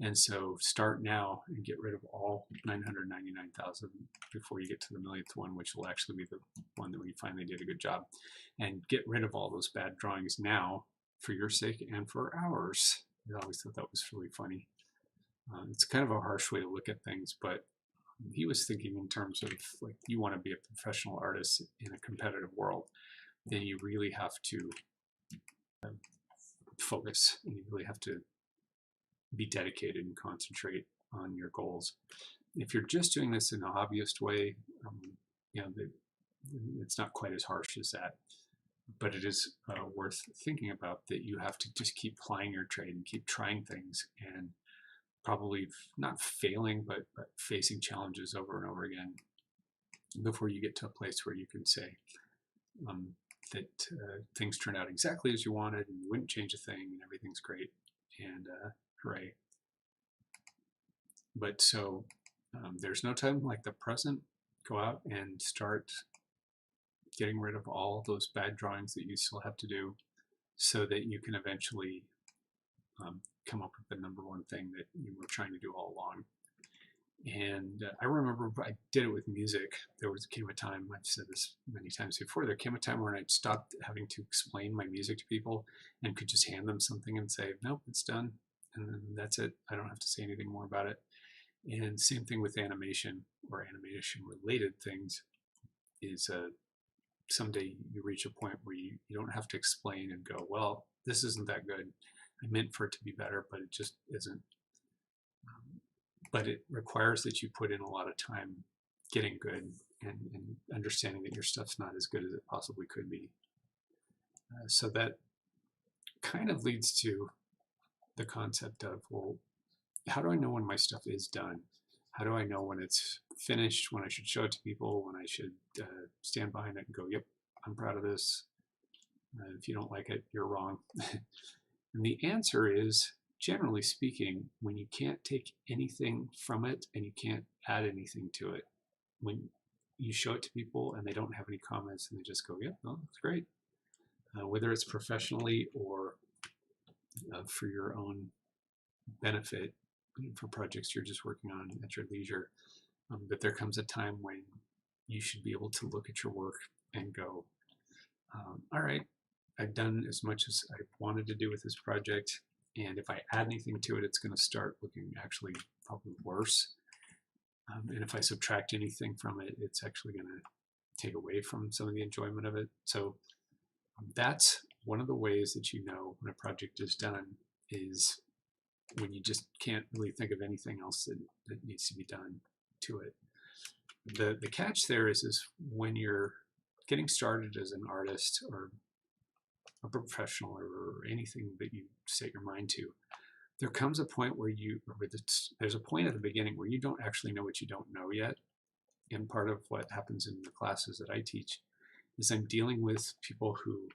[SPEAKER 1] And so start now and get rid of all 999,000 before you get to the millionth one, which will actually be the one that we finally did a good job. And get rid of all those bad drawings now for your sake and for ours. I always thought that was really funny. It's kind of a harsh way to look at things, but he was thinking in terms of, like, you want to be a professional artist in a competitive world, then you really have to focus, and you really have to be dedicated and concentrate on your goals. If you're just doing this in a hobbyist way, it's not quite as harsh as that, but it is worth thinking about that you have to just keep plying your trade and keep trying things, and probably not failing, but facing challenges over and over again before you get to a place where you can say that things turned out exactly as you wanted and you wouldn't change a thing and everything's great and hooray. But so there's no time like the present. Go out and start getting rid of all those bad drawings that you still have to do so that you can eventually come up with the number one thing that you were trying to do all along. And I remember I did it with music. Came a time, I've said this many times before, there came a time when I stopped having to explain my music to people and could just hand them something and say, nope, it's done. And then that's it. I don't have to say anything more about it. And same thing with animation or animation related things is someday you reach a point where you don't have to explain and go, well, this isn't that good. I meant for it to be better, but it just isn't. But it requires that you put in a lot of time getting good and understanding that your stuff's not as good as it possibly could be. So that kind of leads to the concept of, well, how do I know when my stuff is done? How do I know when it's finished, when I should show it to people, when I should stand behind it and go, yep, I'm proud of this. If you don't like it, you're wrong. And the answer is, generally speaking, when you can't take anything from it and you can't add anything to it, when you show it to people and they don't have any comments and they just go, yeah, well, that's great. Whether it's professionally or for your own benefit, for projects you're just working on at your leisure. But there comes a time when you should be able to look at your work and go, all right, I've done as much as I wanted to do with this project. And if I add anything to it, it's going to start looking actually probably worse. And if I subtract anything from it, it's actually going to take away from some of the enjoyment of it. So that's one of the ways that you know when a project is done, is when you just can't really think of anything else that needs to be done to it. The catch there is when you're getting started as an artist or a professional or anything that you set your mind to, there comes a point where there's a point at the beginning where you don't actually know what you don't know yet. And part of what happens in the classes that I teach is I'm dealing with people who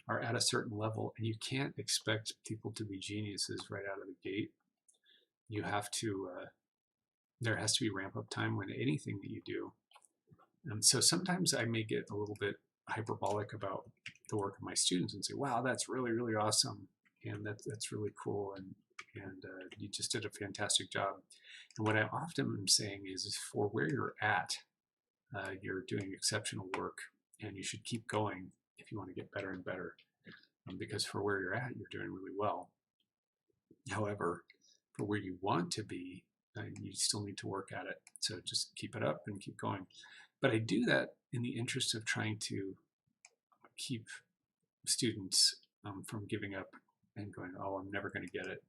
[SPEAKER 1] are at a certain level, and you can't expect people to be geniuses right out of the gate. You have to, there has to be ramp up time when anything that you do. And so sometimes I may get a little bit hyperbolic about the work of my students and say, wow, that's really, really awesome. And that's really cool. And you just did a fantastic job. And what I often am saying is for where you're at, you're doing exceptional work, and you should keep going if you want to get better and better, because for where you're at, you're doing really well. However, for where you want to be, you still need to work at it. So just keep it up and keep going. But I do that in the interest of trying to keep students from giving up and going, oh, I'm never going to get it.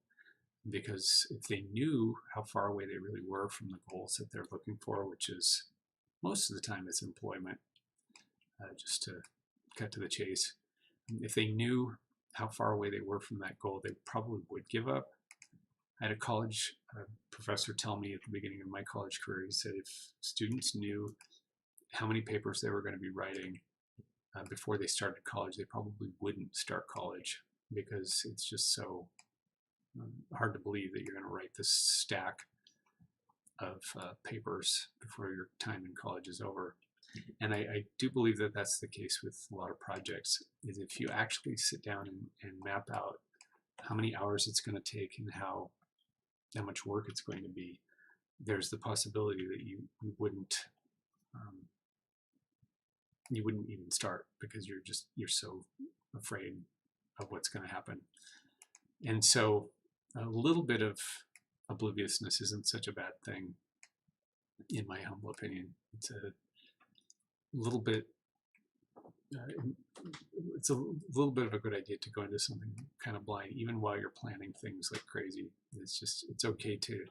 [SPEAKER 1] Because if they knew how far away they really were from the goals that they're looking for, which is most of the time it's employment, just to cut to the chase, if they knew how far away they were from that goal, they probably would give up. I had a college professor tell me at the beginning of my college career, he said if students knew how many papers they were going to be writing before they started college, they probably wouldn't start college, because it's just so hard to believe that you're going to write this stack of papers before your time in college is over. And I do believe that that's the case with a lot of projects, is if you actually sit down and map out how many hours it's going to take and how much work it's going to be, there's the possibility that you wouldn't even start, because you're so afraid of what's going to happen. And so a little bit of obliviousness isn't such a bad thing, in my humble opinion. It's a little bit it's a little bit of a good idea to go into something kind of blind, even while you're planning things like crazy. It's okay to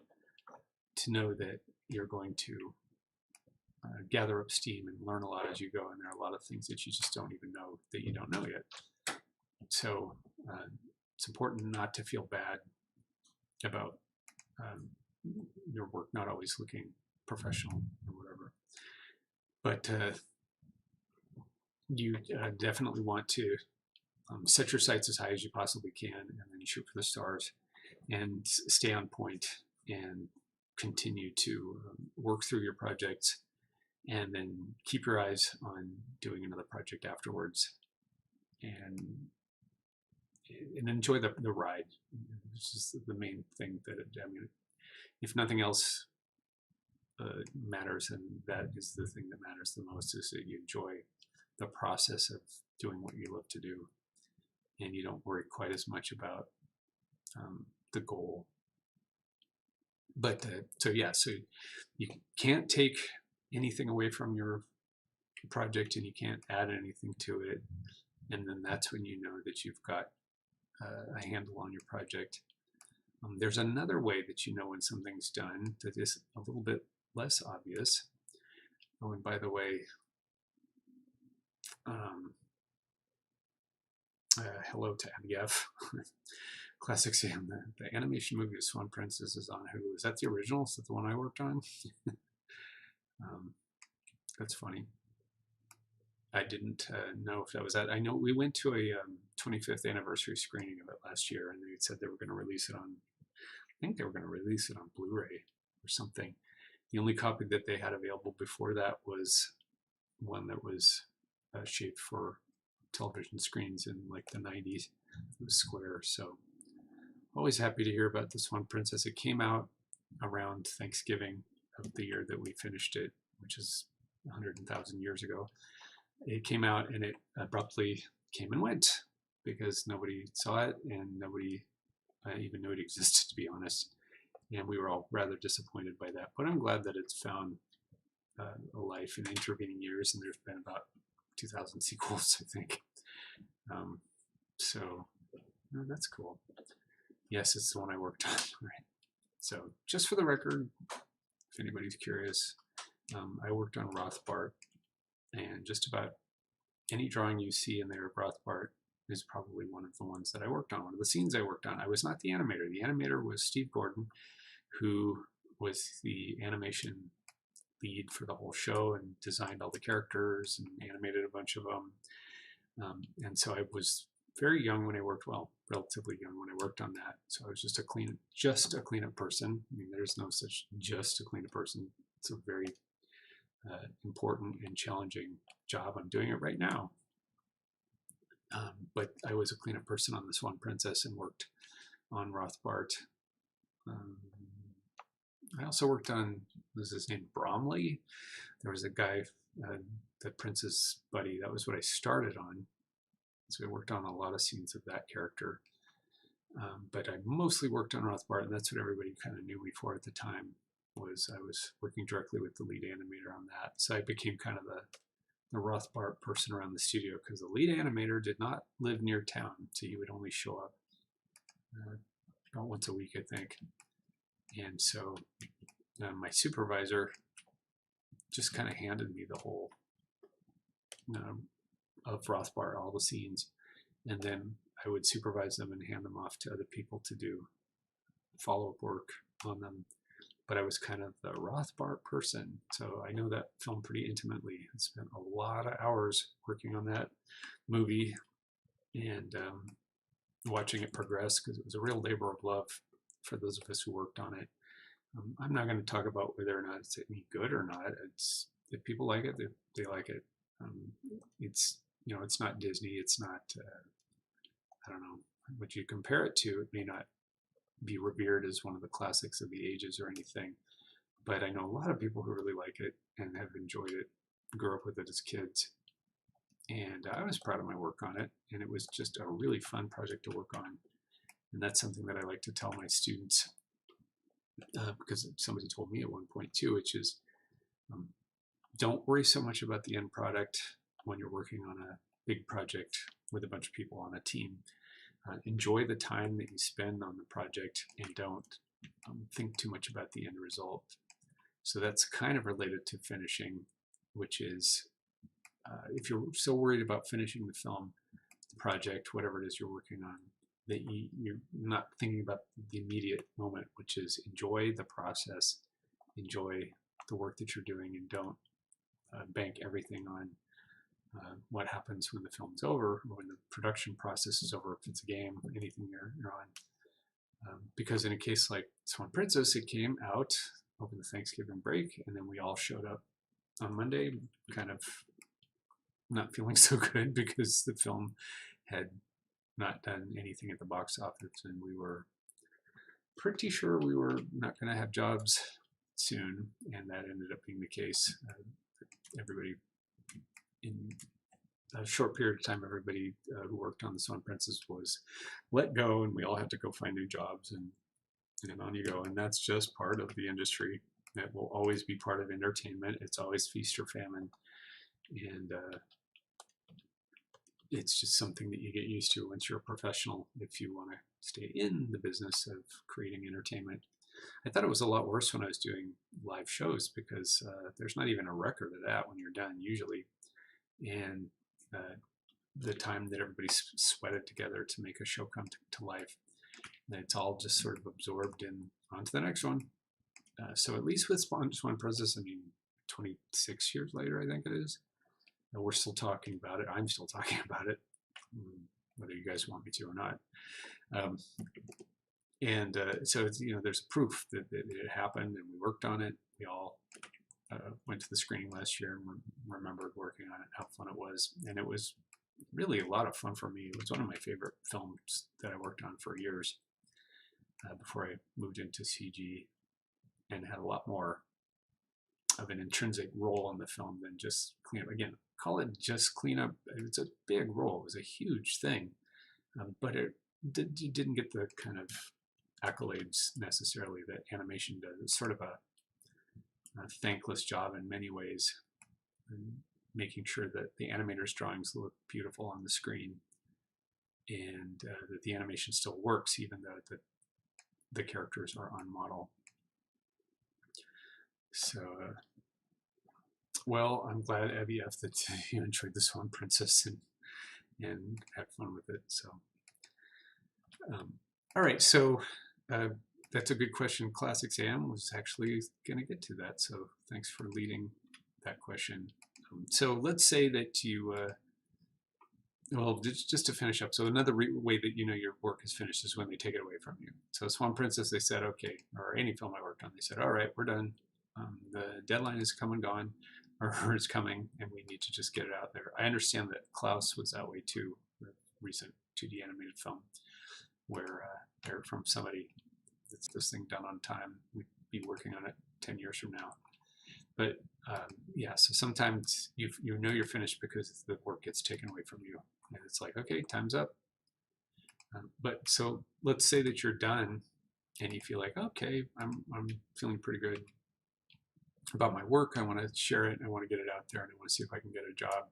[SPEAKER 1] know that you're going to gather up steam and learn a lot as you go, and there are a lot of things that you just don't even know that you don't know yet. So it's important not to feel bad about your work not always looking professional or whatever. But you definitely want to set your sights as high as you possibly can, and then shoot for the stars and stay on point and continue to work through your projects, and then keep your eyes on doing another project afterwards, and enjoy the ride. This is the main thing that if nothing else matters, and that is the thing that matters the most, is that you enjoy the process of doing what you love to do, and you don't worry quite as much about the goal. But so you can't take anything away from your project, and you can't add anything to it, and then that's when you know that you've got a handle on your project. There's another way that you know when something's done that is a little bit less obvious. Oh, and by the way, hello to MDF. Classic Sam. The animation movie of Swan Princess is on Hulu. Is that the original? Is that the one I worked on? That's funny. I didn't know if that was that. I know we went to a 25th anniversary screening of it last year, and they said they were going to release it on, I think they were going to release it on Blu-ray or something. The only copy that they had available before that was one that was shaped for television screens in like the 90s. It was square. So always happy to hear about this one, Princess. It came out around Thanksgiving of the year that we finished it, which is 100,000 years ago. It came out and it abruptly came and went because nobody saw it and nobody even knew it existed, to be honest. And we were all rather disappointed by that. But I'm glad that it's found a life in intervening years, and there's been about 2,000 sequels, I think. So that's cool. Yes, it's the one I worked on, right? So just for the record, if anybody's curious, I worked on Rothbart, and just about any drawing you see in there of Rothbart is probably one of the ones that I worked on, one of the scenes I worked on. I was not the animator. The animator was Steve Gordon, who was the animation lead for the whole show and designed all the characters and animated a bunch of them. And so I was very young when I worked, well, relatively young when I worked on that. So I was just a cleanup person. I mean, there's no such just a cleanup person. It's a very important and challenging job. I'm doing it right now. But I was a cleanup person on the Swan Princess and worked on Rothbart. I also worked on, was his name Bromley? There was a guy, the Prince's buddy. That was what I started on. So I worked on a lot of scenes of that character. But I mostly worked on Rothbart, and that's what everybody kind of knew me for at the time, was I was working directly with the lead animator on that. So I became kind of the Rothbart person around the studio, because the lead animator did not live near town, so he would only show up about once a week, I think. And so my supervisor just kind of handed me the whole of Rothbart, all the scenes, and then I would supervise them and hand them off to other people to do follow-up work on them. But I was kind of the Rothbart person, so I know that film pretty intimately. I spent a lot of hours working on that movie and watching it progress, because it was a real labor of love for those of us who worked on it. I'm not going to talk about whether or not it's any good or not. It's, if people like it, they like it. It's, you know, it's not Disney. It's not, I don't know what you compare it to. It may not be revered as one of the classics of the ages or anything, but I know a lot of people who really like it and have enjoyed it, grew up with it as kids. And I was proud of my work on it, and it was just a really fun project to work on. And that's something that I like to tell my students, because somebody told me at one point too, which is don't worry so much about the end product when you're working on a big project with a bunch of people on a team. Enjoy the time that you spend on the project, and don't think too much about the end result. So that's kind of related to finishing, which is if you're so worried about finishing the film, the project, whatever it is you're working on, that you're not thinking about the immediate moment, which is enjoy the process, enjoy the work that you're doing, and don't bank everything on what happens when the film's over, or when the production process is over, if it's a game, anything you're on. Because in a case like Swan Princess, it came out over the Thanksgiving break, and then we all showed up on Monday kind of not feeling so good, because the film had not done anything at the box office, and we were pretty sure we were not going to have jobs soon, and that ended up being the case. Everybody, in a short period of time, everybody who worked on the Swan Princess was let go, and we all had to go find new jobs, and on you go. And that's just part of the industry. That will always be part of entertainment. It's always feast or famine, and it's just something that you get used to once you're a professional, if you want to stay in the business of creating entertainment. I thought it was a lot worse when I was doing live shows, because there's not even a record of that when you're done usually. And the time that everybody sweated together to make a show come to life, it's all just sort of absorbed in onto the next one. So at least with Swan Princess, I mean, 26 years later, I think it is, we're still talking about it. I'm still talking about it, whether you guys want me to or not. So it's, you know, there's proof that it happened, and we worked on it. We all went to the screening last year and remembered working on it, how fun it was. And it was really a lot of fun for me. It was one of my favorite films that I worked on for years before I moved into CG, and had a lot more of an intrinsic role in the film than just cleanup. Again, call it just cleanup. It's a big role. It was a huge thing, but you didn't get the kind of accolades necessarily that animation does. It's sort of a thankless job in many ways, and making sure that the animator's drawings look beautiful on the screen, and that the animation still works even though the characters are on model. So, well, I'm glad, Abby, that you enjoyed the Swan Princess and had fun with it. So, all right, so that's a good question. Class exam was actually going to get to that, so thanks for leading that question. So let's say that you, well, just to finish up, so another way that you know your work is finished is when they take it away from you. So Swan Princess, they said, okay, or any film I worked on, they said, all right, we're done. The deadline is come and gone, or is coming, and we need to just get it out there. I understand that Klaus was that way too, the recent 2D animated film, where I heard from somebody, that's this thing done on time. We'd be working on it 10 years from now. But yeah, so sometimes you know you're finished because the work gets taken away from you, and it's like, okay, time's up. But so let's say that you're done, and you feel like, okay, I'm feeling pretty good about my work. I want to share it. I want to get it out there, and I want to see if I can get a job.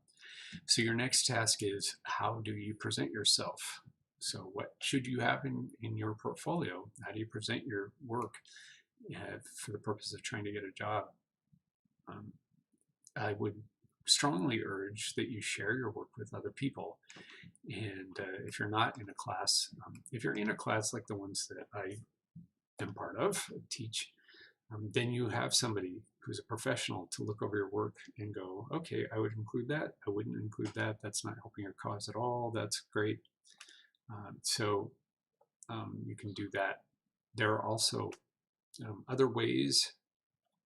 [SPEAKER 1] So your next task is, how do you present yourself? So what should you have in your portfolio? How do you present your work for the purpose of trying to get a job? I would strongly urge that you share your work with other people. And if you're not in a class, if you're in a class like the ones that I am part of, teach, then you have somebody who's a professional to look over your work and go, okay, I would include that. I wouldn't include that. That's not helping your cause at all. That's great. So you can do that. There are also other ways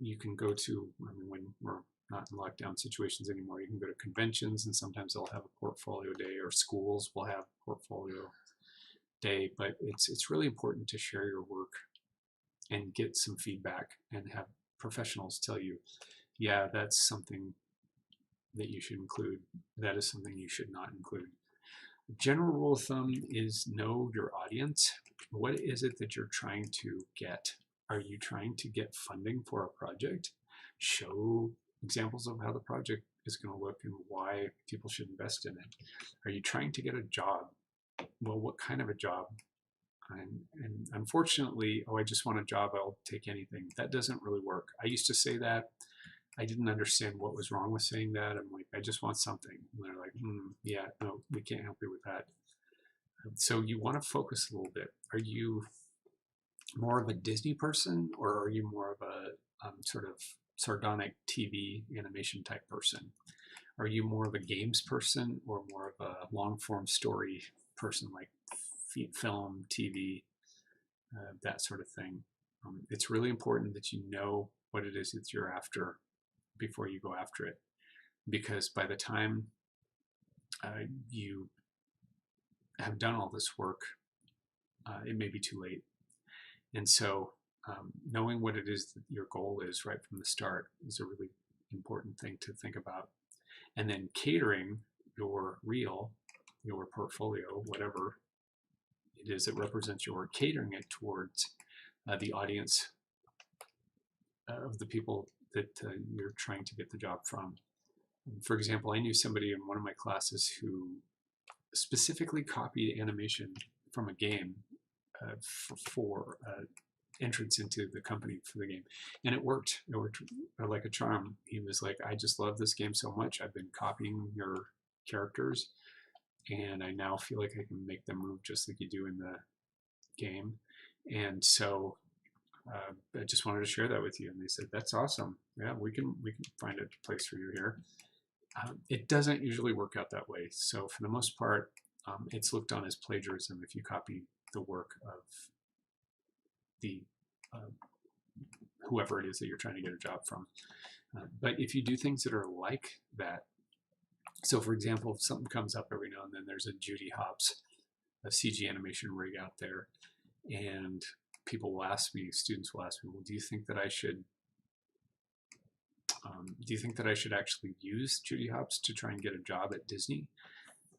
[SPEAKER 1] you can go to. I mean, when we're not in lockdown situations anymore, you can go to conventions, and sometimes they'll have a portfolio day, or schools will have portfolio day. But it's really important to share your work and get some feedback and have professionals tell you, yeah, that's something that you should include. That is something you should not include. General rule of thumb is know your audience. What is it that you're trying to get? Are you trying to get funding for a project? Show examples of how the project is going to look and why people should invest in it. Are you trying to get a job? Well, what kind of a job? And unfortunately, oh, I just want a job, I'll take anything. That doesn't really work. I used to say that. I didn't understand what was wrong with saying that. I'm like, I just want something. And they're like, yeah, no, we can't help you with that. So you want to focus a little bit. Are you more of a Disney person, or are you more of a sort of sardonic TV animation type person? Are you more of a games person, or more of a long form story person, like film, TV, that sort of thing? It's really important that you know what it is that you're after before you go after it, because by the time you have done all this work, it may be too late. And so knowing what it is that your goal is right from the start is a really important thing to think about. And then catering your reel, your portfolio, whatever it is that represents your work, catering it towards the audience of the people that you're trying to get the job from. For example, I knew somebody in one of my classes who specifically copied animation from a game for entrance into the company for the game, and it worked. It worked like a charm. He was like, I just love this game so much. I've been copying your characters, and I now feel like I can make them move just like you do in the game. And so I just wanted to share that with you. And they said, that's awesome. Yeah, we can find a place for you here. It doesn't usually work out that way. So for the most part, it's looked on as plagiarism if you copy the work of the whoever it is that you're trying to get a job from. But if you do things that are like that, so for example, if something comes up every now and then, there's a Judy Hopps, a CG animation rig out there, and people will ask me, students will ask me, well, do you think that I should actually use Judy Hopps to try and get a job at Disney?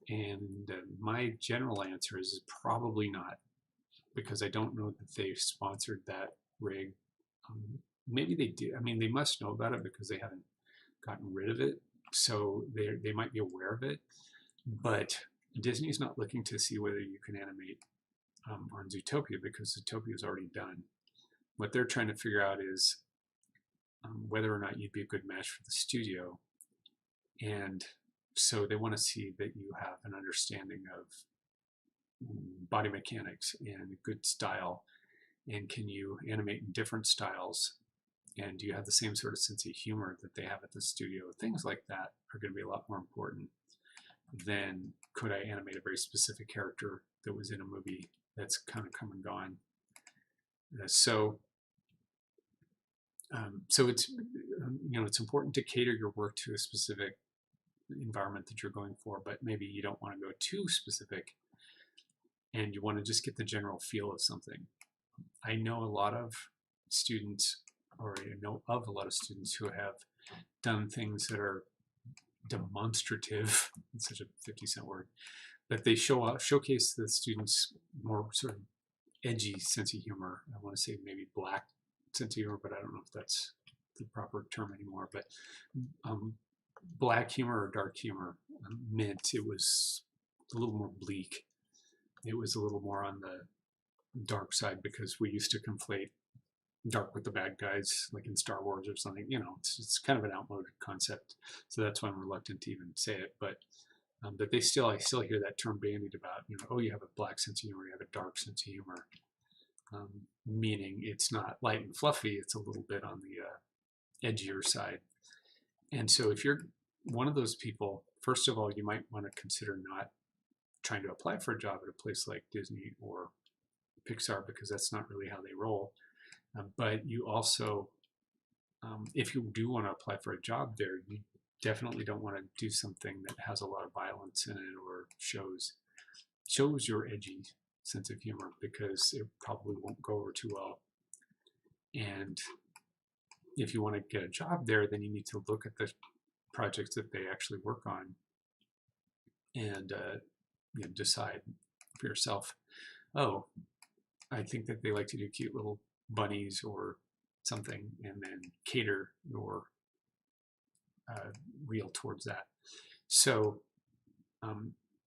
[SPEAKER 1] And my general answer is probably not, because I don't know that they've sponsored that rig. Maybe they do. I mean, they must know about it because they haven't gotten rid of it, so they might be aware of it. But Disney's not looking to see whether you can animate on Zootopia, because Zootopia is already done. What they're trying to figure out is whether or not you'd be a good match for the studio. And so they want to see that you have an understanding of body mechanics and good style, and can you animate in different styles, and do you have the same sort of sense of humor that they have at the studio. Things like that are going to be a lot more important than could I animate a very specific character that was in a movie that's kind of come and gone. So it's it's important to cater your work to a specific environment that you're going for, but maybe you don't want to go too specific, and you want to just get the general feel of something. I know a lot of students, or I know of a lot of students who have done things that are demonstrative. It's such a 50-cent word, that they showcase the students' more sort of edgy sense of humor. I want to say maybe black sense of humor, but I don't know if that's the proper term anymore. But black humor or dark humor meant it was a little more bleak. It was a little more on the dark side, because we used to conflate dark with the bad guys, like in Star Wars or something. It's kind of an outmoded concept, so that's why I'm reluctant to even say it. But I still hear that term bandied about. Oh, you have a black sense of humor, you have a dark sense of humor, meaning it's not light and fluffy. It's a little bit on the edgier side. And so if you're one of those people, first of all, you might want to consider not trying to apply for a job at a place like Disney or Pixar, because that's not really how they roll. But you also, if you do want to apply for a job there, you definitely don't want to do something that has a lot of violence in it or shows your edgy sense of humor, because it probably won't go over too well. And if you want to get a job there, then you need to look at the projects that they actually work on and decide for yourself, oh, I think that they like to do cute little bunnies or something, and then cater your reel towards that. So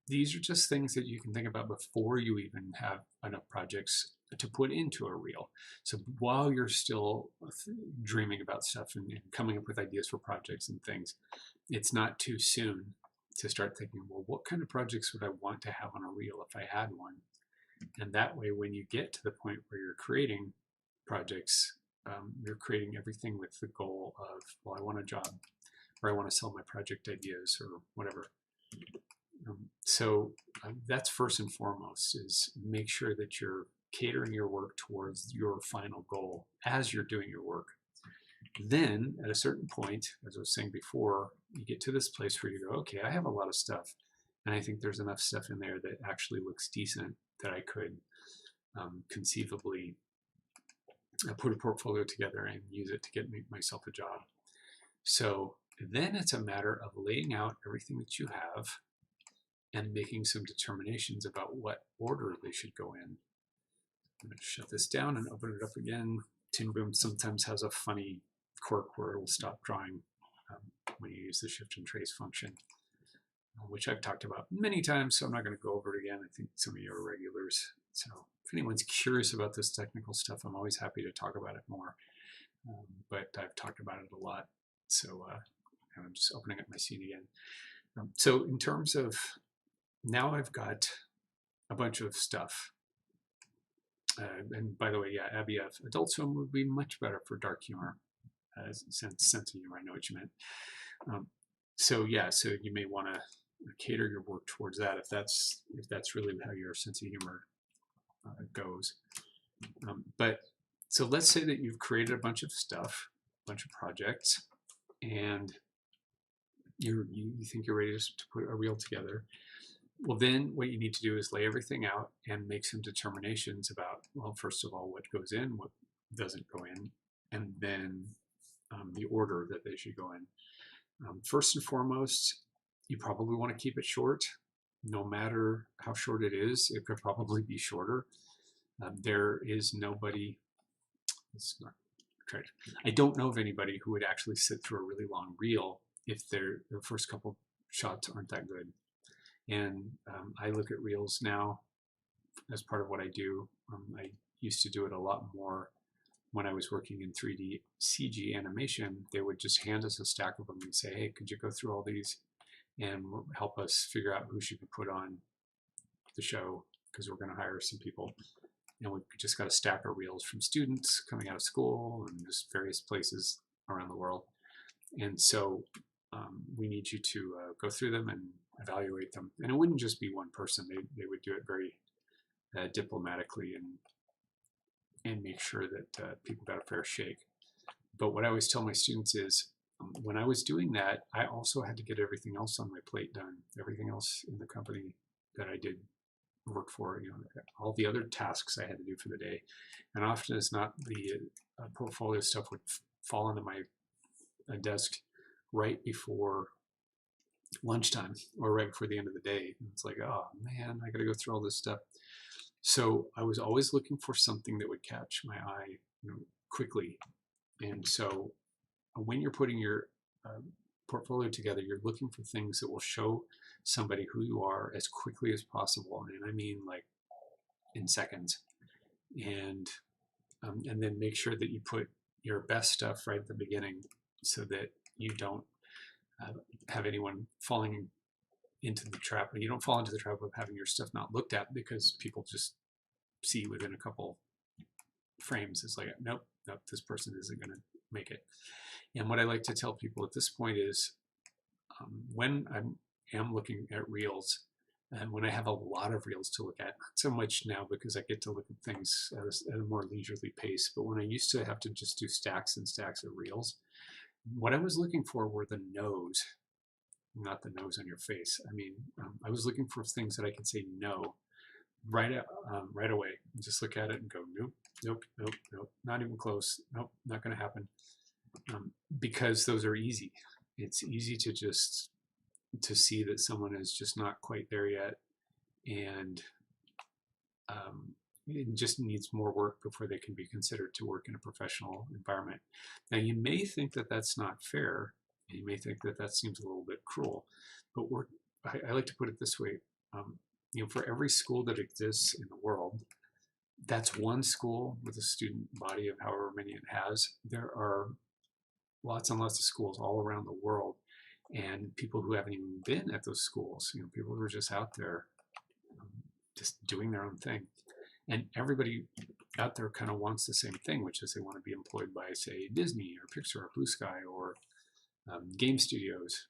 [SPEAKER 1] these are just things that you can think about before you even have enough projects to put into a reel. So while you're still dreaming about stuff and coming up with ideas for projects and things, it's not too soon to start thinking, well, what kind of projects would I want to have on a reel if I had one? And that way, when you get to the point where you're creating projects, you're creating everything with the goal of, well, I want a job, or I want to sell my project ideas, or whatever. So that's first and foremost, is make sure that you're catering your work towards your final goal as you're doing your work. Then at a certain point, as I was saying before, you get to this place where you go, okay, I have a lot of stuff, and I think there's enough stuff in there that actually looks decent that I could conceivably put a portfolio together and use it to make myself a job. So then it's a matter of laying out everything that you have and making some determinations about what order they should go in. I'm going to shut this down and open it up again. Tin Boom sometimes has a funny quirk where it will stop drawing when you use the shift and trace function, which I've talked about many times, so I'm not going to go over it again. I think some of you are regulars. So if anyone's curious about this technical stuff, I'm always happy to talk about it more. But I've talked about it a lot. So I'm just opening up my scene again. So in terms of, now I've got a bunch of stuff. And by the way, yeah, Abby, adult swim would be much better for dark humor, sense of humor. I know what you meant. So yeah, so you may want to cater your work towards that if that's really how your sense of humor goes. But so let's say that you've created a bunch of stuff, a bunch of projects, and you think you're ready to put a reel together. Well, then what you need to do is lay everything out and make some determinations about, well, first of all, what goes in, what doesn't go in, and then the order that they should go in. First and foremost, you probably want to keep it short. No matter how short it is, it could probably be shorter. There is nobody, it's not tried. I don't know of anybody who would actually sit through a really long reel if the first couple shots aren't that good. And I look at reels now as part of what I do. I used to do it a lot more when I was working in 3D CG animation. They would just hand us a stack of them and say, hey, could you go through all these and help us figure out who should be put on the show, because we're going to hire some people. And we just got a stack of reels from students coming out of school and just various places around the world. And so we need you to go through them and evaluate them. And it wouldn't just be one person. They would do it very diplomatically and make sure that people got a fair shake. But what I always tell my students is, when I was doing that, I also had to get everything else on my plate done. Everything else in the company that I did work for, all the other tasks I had to do for the day. And often it's not the portfolio stuff would fall onto my desk right before lunchtime or right before the end of the day. And it's like, oh man, I got to go through all this stuff. So I was always looking for something that would catch my eye quickly. And so when you're putting your portfolio together, you're looking for things that will show somebody who you are as quickly as possible. And I mean like in seconds. And then make sure that you put your best stuff right at the beginning so that you don't have anyone falling into the trap. You don't fall into the trap of having your stuff not looked at because people just see within a couple frames. It's like, nope, this person isn't going to make it. And what I like to tell people at this point is when I am looking at reels, and when I have a lot of reels to look at, not so much now because I get to look at things at a more leisurely pace, but when I used to have to just do stacks and stacks of reels, what I was looking for were the no's, not the nose on your face. I mean, I was looking for things that I could say no right away. Just look at it and go, nope, nope, nope, nope, not even close. Nope, not going to happen. Because those are easy. It's easy to just see that someone is just not quite there yet, and it just needs more work before they can be considered to work in a professional environment. Now, you may think that that's not fair, and you may think that that seems a little bit cruel, but I like to put it this way. For every school that exists in the world, that's one school with a student body of however many it has. There are lots and lots of schools all around the world, and people who haven't even been at those schools, people who are just out there just doing their own thing. And everybody out there kind of wants the same thing, which is they want to be employed by, say, Disney or Pixar or Blue Sky or game studios.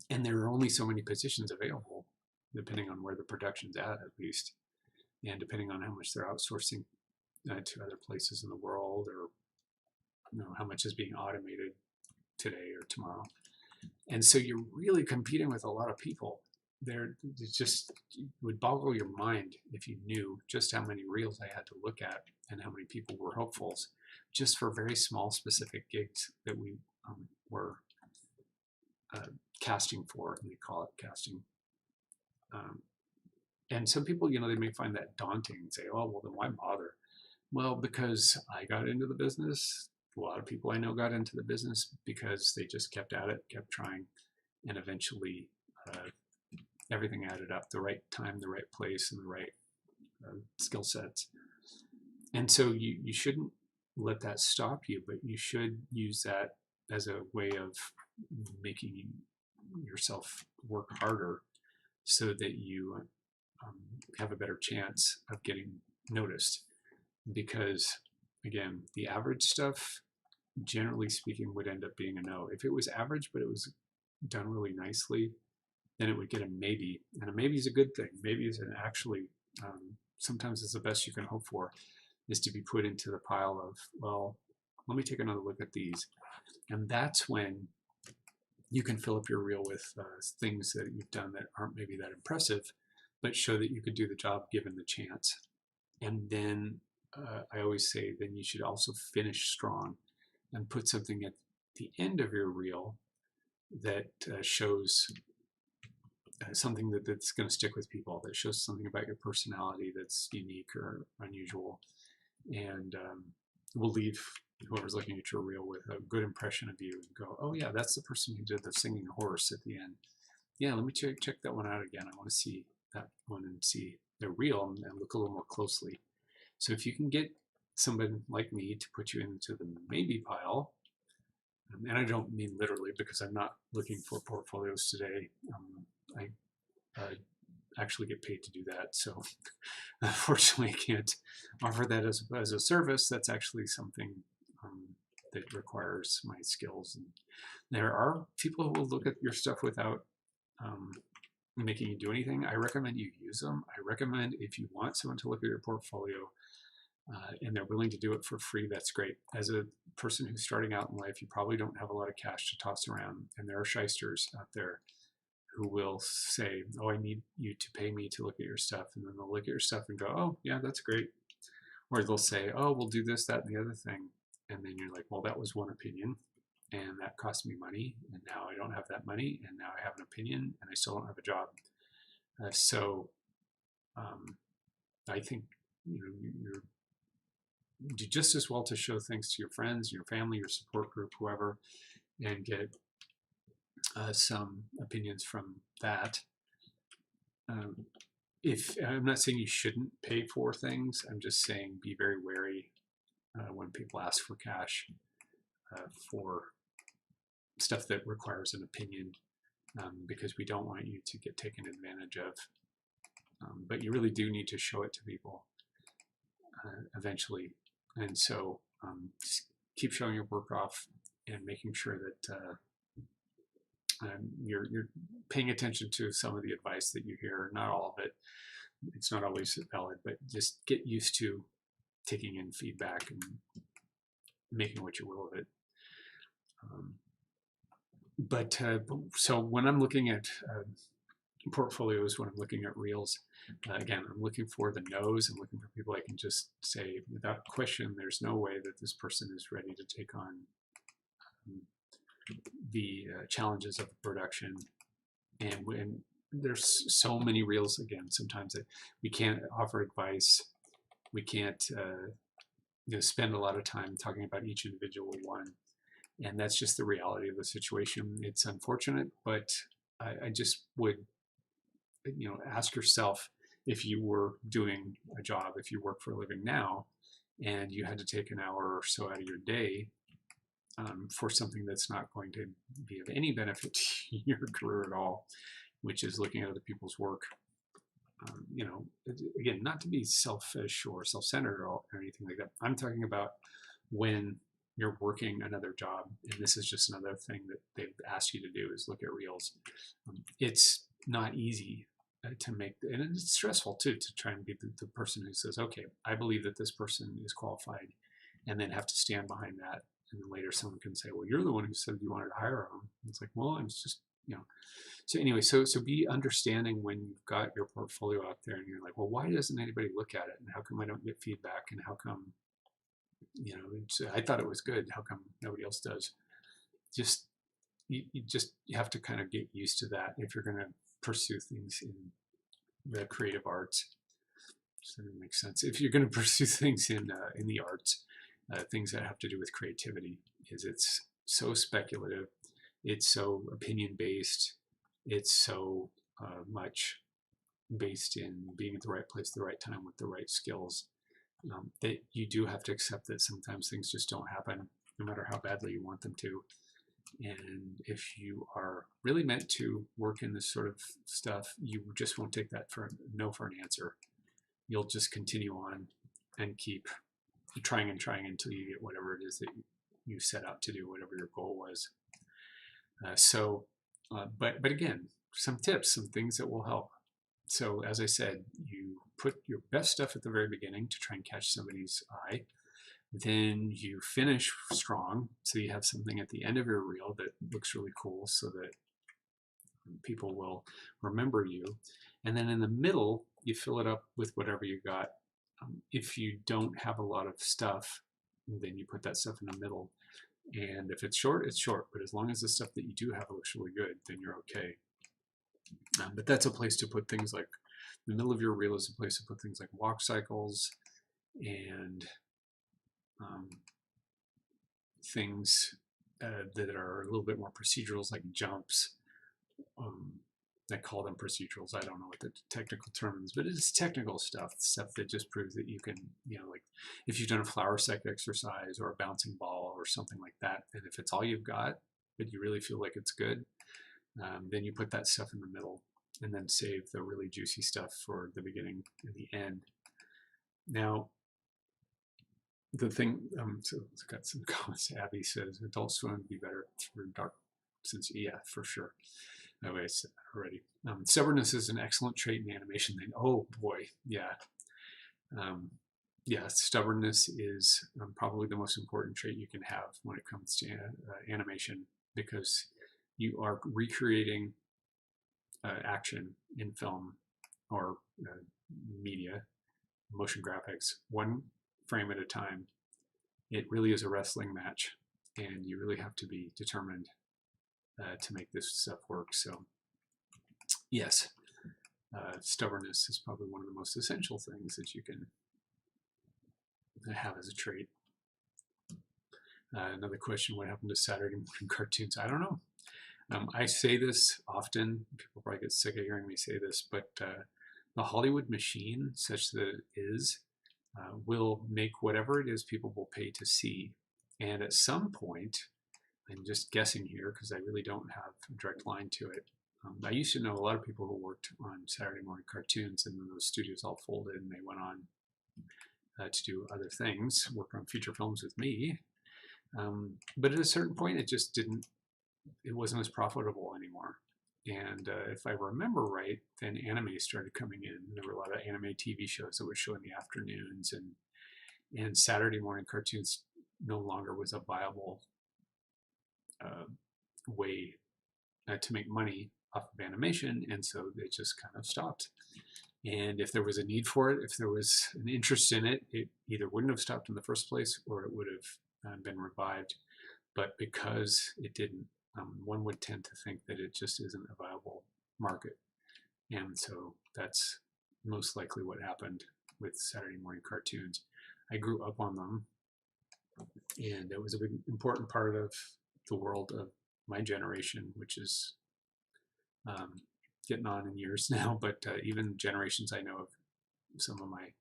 [SPEAKER 1] And there are only so many positions available, depending on where the production's at least, and depending on how much they're outsourcing to other places in the world, or how much is being automated today or tomorrow. And so you're really competing with a lot of people. It just would boggle your mind if you knew just how many reels I had to look at and how many people were hopefuls just for very small specific gigs that we were casting for, and they call it casting. And some people, they may find that daunting and say, oh, well, then why bother? Well, because I got into the business. A lot of people I know got into the business because they just kept at it, kept trying, and eventually everything added up: the right time, the right place, and the right skill sets. And so you shouldn't let that stop you, but you should use that as a way of making yourself work harder so that you have a better chance of getting noticed. Because, again, the average stuff, generally speaking, would end up being a no. If it was average, but it was done really nicely, then it would get a maybe. And a maybe is a good thing. Maybe is actually, sometimes it's the best you can hope for, is to be put into the pile of, well, let me take another look at these. And that's when you can fill up your reel with things that you've done that aren't maybe that impressive, but show that you could do the job given the chance. And then I always say, then you should also finish strong and put something at the end of your reel that shows something that's going to stick with people, that shows something about your personality that's unique or unusual, and will leave whoever's looking at your reel with a good impression of you and go, oh yeah, that's the person who did the singing horse at the end. Yeah, let me check that one out again. I want to see that one and see their reel and look a little more closely. So if you can get somebody like me to put you into the maybe pile, and I don't mean literally because I'm not looking for portfolios today. I actually get paid to do that, so unfortunately I can't offer that as a service. That's actually something that requires my skills. And there are people who will look at your stuff without making you do anything. I recommend you use them. I recommend if you want someone to look at your portfolio and they're willing to do it for free, that's great. As a person who's starting out in life, you probably don't have a lot of cash to toss around, and there are shysters out there who will say, oh, I need you to pay me to look at your stuff, and then they'll look at your stuff and go, oh yeah, that's great. Or they'll say, oh, we'll do this, that, and the other thing, and then you're like, well, that was one opinion, and that cost me money, and now I don't have that money, and now I have an opinion, and I still don't have a job. So I think you're do just as well to show things to your friends, your family, your support group, whoever, and get some opinions from that. If I'm not saying you shouldn't pay for things, I'm just saying be very wary when people ask for cash for stuff that requires an opinion, because we don't want you to get taken advantage of. But you really do need to show it to people eventually. And so just keep showing your work off and making sure that you're paying attention to some of the advice that you hear. Not all of it. It's not always valid, but just get used to taking in feedback and making what you will of it. So when I'm looking at portfolios, when I'm looking at reels, again, I'm looking for the no's. I'm looking for people I can just say without question, there's no way that this person is ready to take on the challenges of production. And when there's so many reels, again, sometimes that we can't offer advice. We can't spend a lot of time talking about each individual one. And that's just the reality of the situation. It's unfortunate, but I just would ask yourself, if you were doing a job, if you work for a living now, and you had to take an hour or so out of your day for something that's not going to be of any benefit to your career at all, which is looking at other people's work. Again, not to be selfish or self-centered or anything like that. I'm talking about when you're working another job, and this is just another thing that they've asked you to do, is look at reels. It's not easy to make, and it's stressful too, to try and be the person who says, okay, I believe that this person is qualified, and then have to stand behind that. And then later someone can say, well, you're the one who said you wanted to hire them. And it's like, well, I'm just, So anyway, so be understanding when you've got your portfolio out there and you're like, well, why doesn't anybody look at it? And how come I don't get feedback? And how come, I thought it was good. How come nobody else does? You have to kind of get used to that if you're going to pursue things in the creative arts. Does that make sense? If you're going to pursue things in the arts, things that have to do with creativity, is it's so speculative, it's so opinion based, it's so much based in being at the right place at the right time with the right skills, that you do have to accept that sometimes things just don't happen, no matter how badly you want them to. And if you are really meant to work in this sort of stuff, you just won't take that for an answer. You'll just continue on and keep trying and trying until you get whatever it is that you set out to do, whatever your goal was. But again, some tips, some things that will help. So as I said, you put your best stuff at the very beginning to try and catch somebody's eye. Then you finish strong, so you have something at the end of your reel that looks really cool so that people will remember you. And then in the middle, you fill it up with whatever you got. If you don't have a lot of stuff, then you put that stuff in the middle. And if it's short, it's short. But as long as the stuff that you do have looks really good, then you're okay. But that's a place to put things like, the middle of your reel is a place to put things like walk cycles and things that are a little bit more procedurals, like jumps. I call them procedurals. I don't know what the technical term is, but it's technical stuff that just proves that you can, like if you've done a flower sack exercise or a bouncing ball or something like that, and if it's all you've got, but you really feel like it's good, then you put that stuff in the middle and then save the really juicy stuff for the beginning and the end. Now, the thing, so it's got some comments. Abby says, Adult Swim would be better for dark sense. Yeah, for sure. Anyways, already. Stubbornness is an excellent trait in animation. Then, oh boy, yeah. Yeah, stubbornness is probably the most important trait you can have when it comes to animation, because you are recreating action in film or media, motion graphics, one frame at a time. It really is a wrestling match, and you really have to be determined to make this stuff work. So yes, stubbornness is probably one of the most essential things that you can have as a trait. Another question, what happened to Saturday morning cartoons? I don't know. I say this often, people probably get sick of hearing me say this, but the Hollywood machine, such that it is, will make whatever it is people will pay to see. And at some point, I'm just guessing here because I really don't have a direct line to it. I used to know a lot of people who worked on Saturday morning cartoons, and then those studios all folded and they went on to do other things, work on feature films with me. But at a certain point, it wasn't as profitable anymore. And if I remember right, then anime started coming in. There were a lot of anime TV shows that would show in the afternoons, and Saturday morning cartoons no longer was a viable way to make money off of animation, and so they just kind of stopped. And if there was a need for it, if there was an interest in it, it either wouldn't have stopped in the first place or it would have been revived. But because it didn't, one would tend to think that it just isn't a viable market. And so that's most likely what happened with Saturday morning cartoons. I grew up on them, and it was a big important part of the world of my generation, which is getting on in years now, but even generations I know of, some of my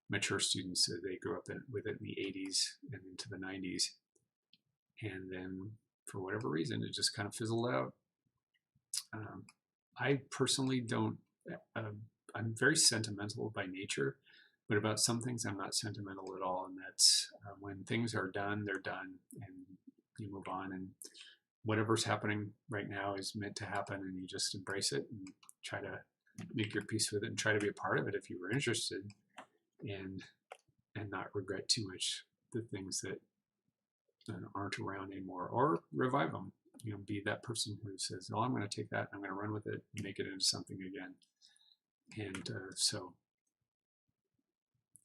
[SPEAKER 1] mature students, they grew up with it in the 80s and into the 90s. And then for whatever reason, it just kind of fizzled out. I personally don't, I'm very sentimental by nature, but about some things I'm not sentimental at all. And that's when things are done, they're done, and you move on. And whatever's happening right now is meant to happen, and you just embrace it and try to make your peace with it and try to be a part of it if you were interested, and not regret too much the things that aren't around anymore, or revive them. Be that person who says, "Oh, I'm going to take that, I'm going to run with it, and make it into something again." And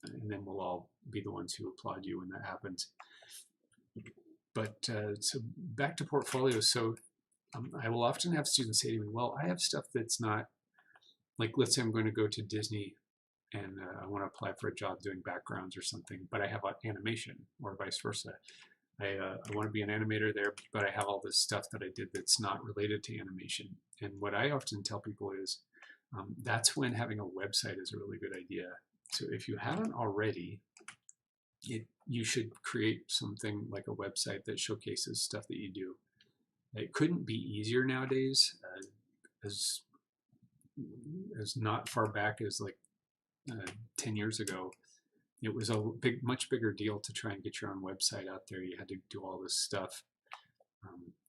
[SPEAKER 1] and then we'll all be the ones who applaud you when that happens. But so back to portfolios. So I will often have students say to me, "Well, I have stuff that's not, like, let's say I'm going to go to Disney and I want to apply for a job doing backgrounds or something, but I have animation, or vice versa. I want to be an animator there, but I have all this stuff that I did that's not related to animation." And what I often tell people is that's when having a website is a really good idea. So if you haven't already, you should create something like a website that showcases stuff that you do. It couldn't be easier nowadays, as not far back as like 10 years ago. It was a much bigger deal to try and get your own website out there. You had to do all this stuff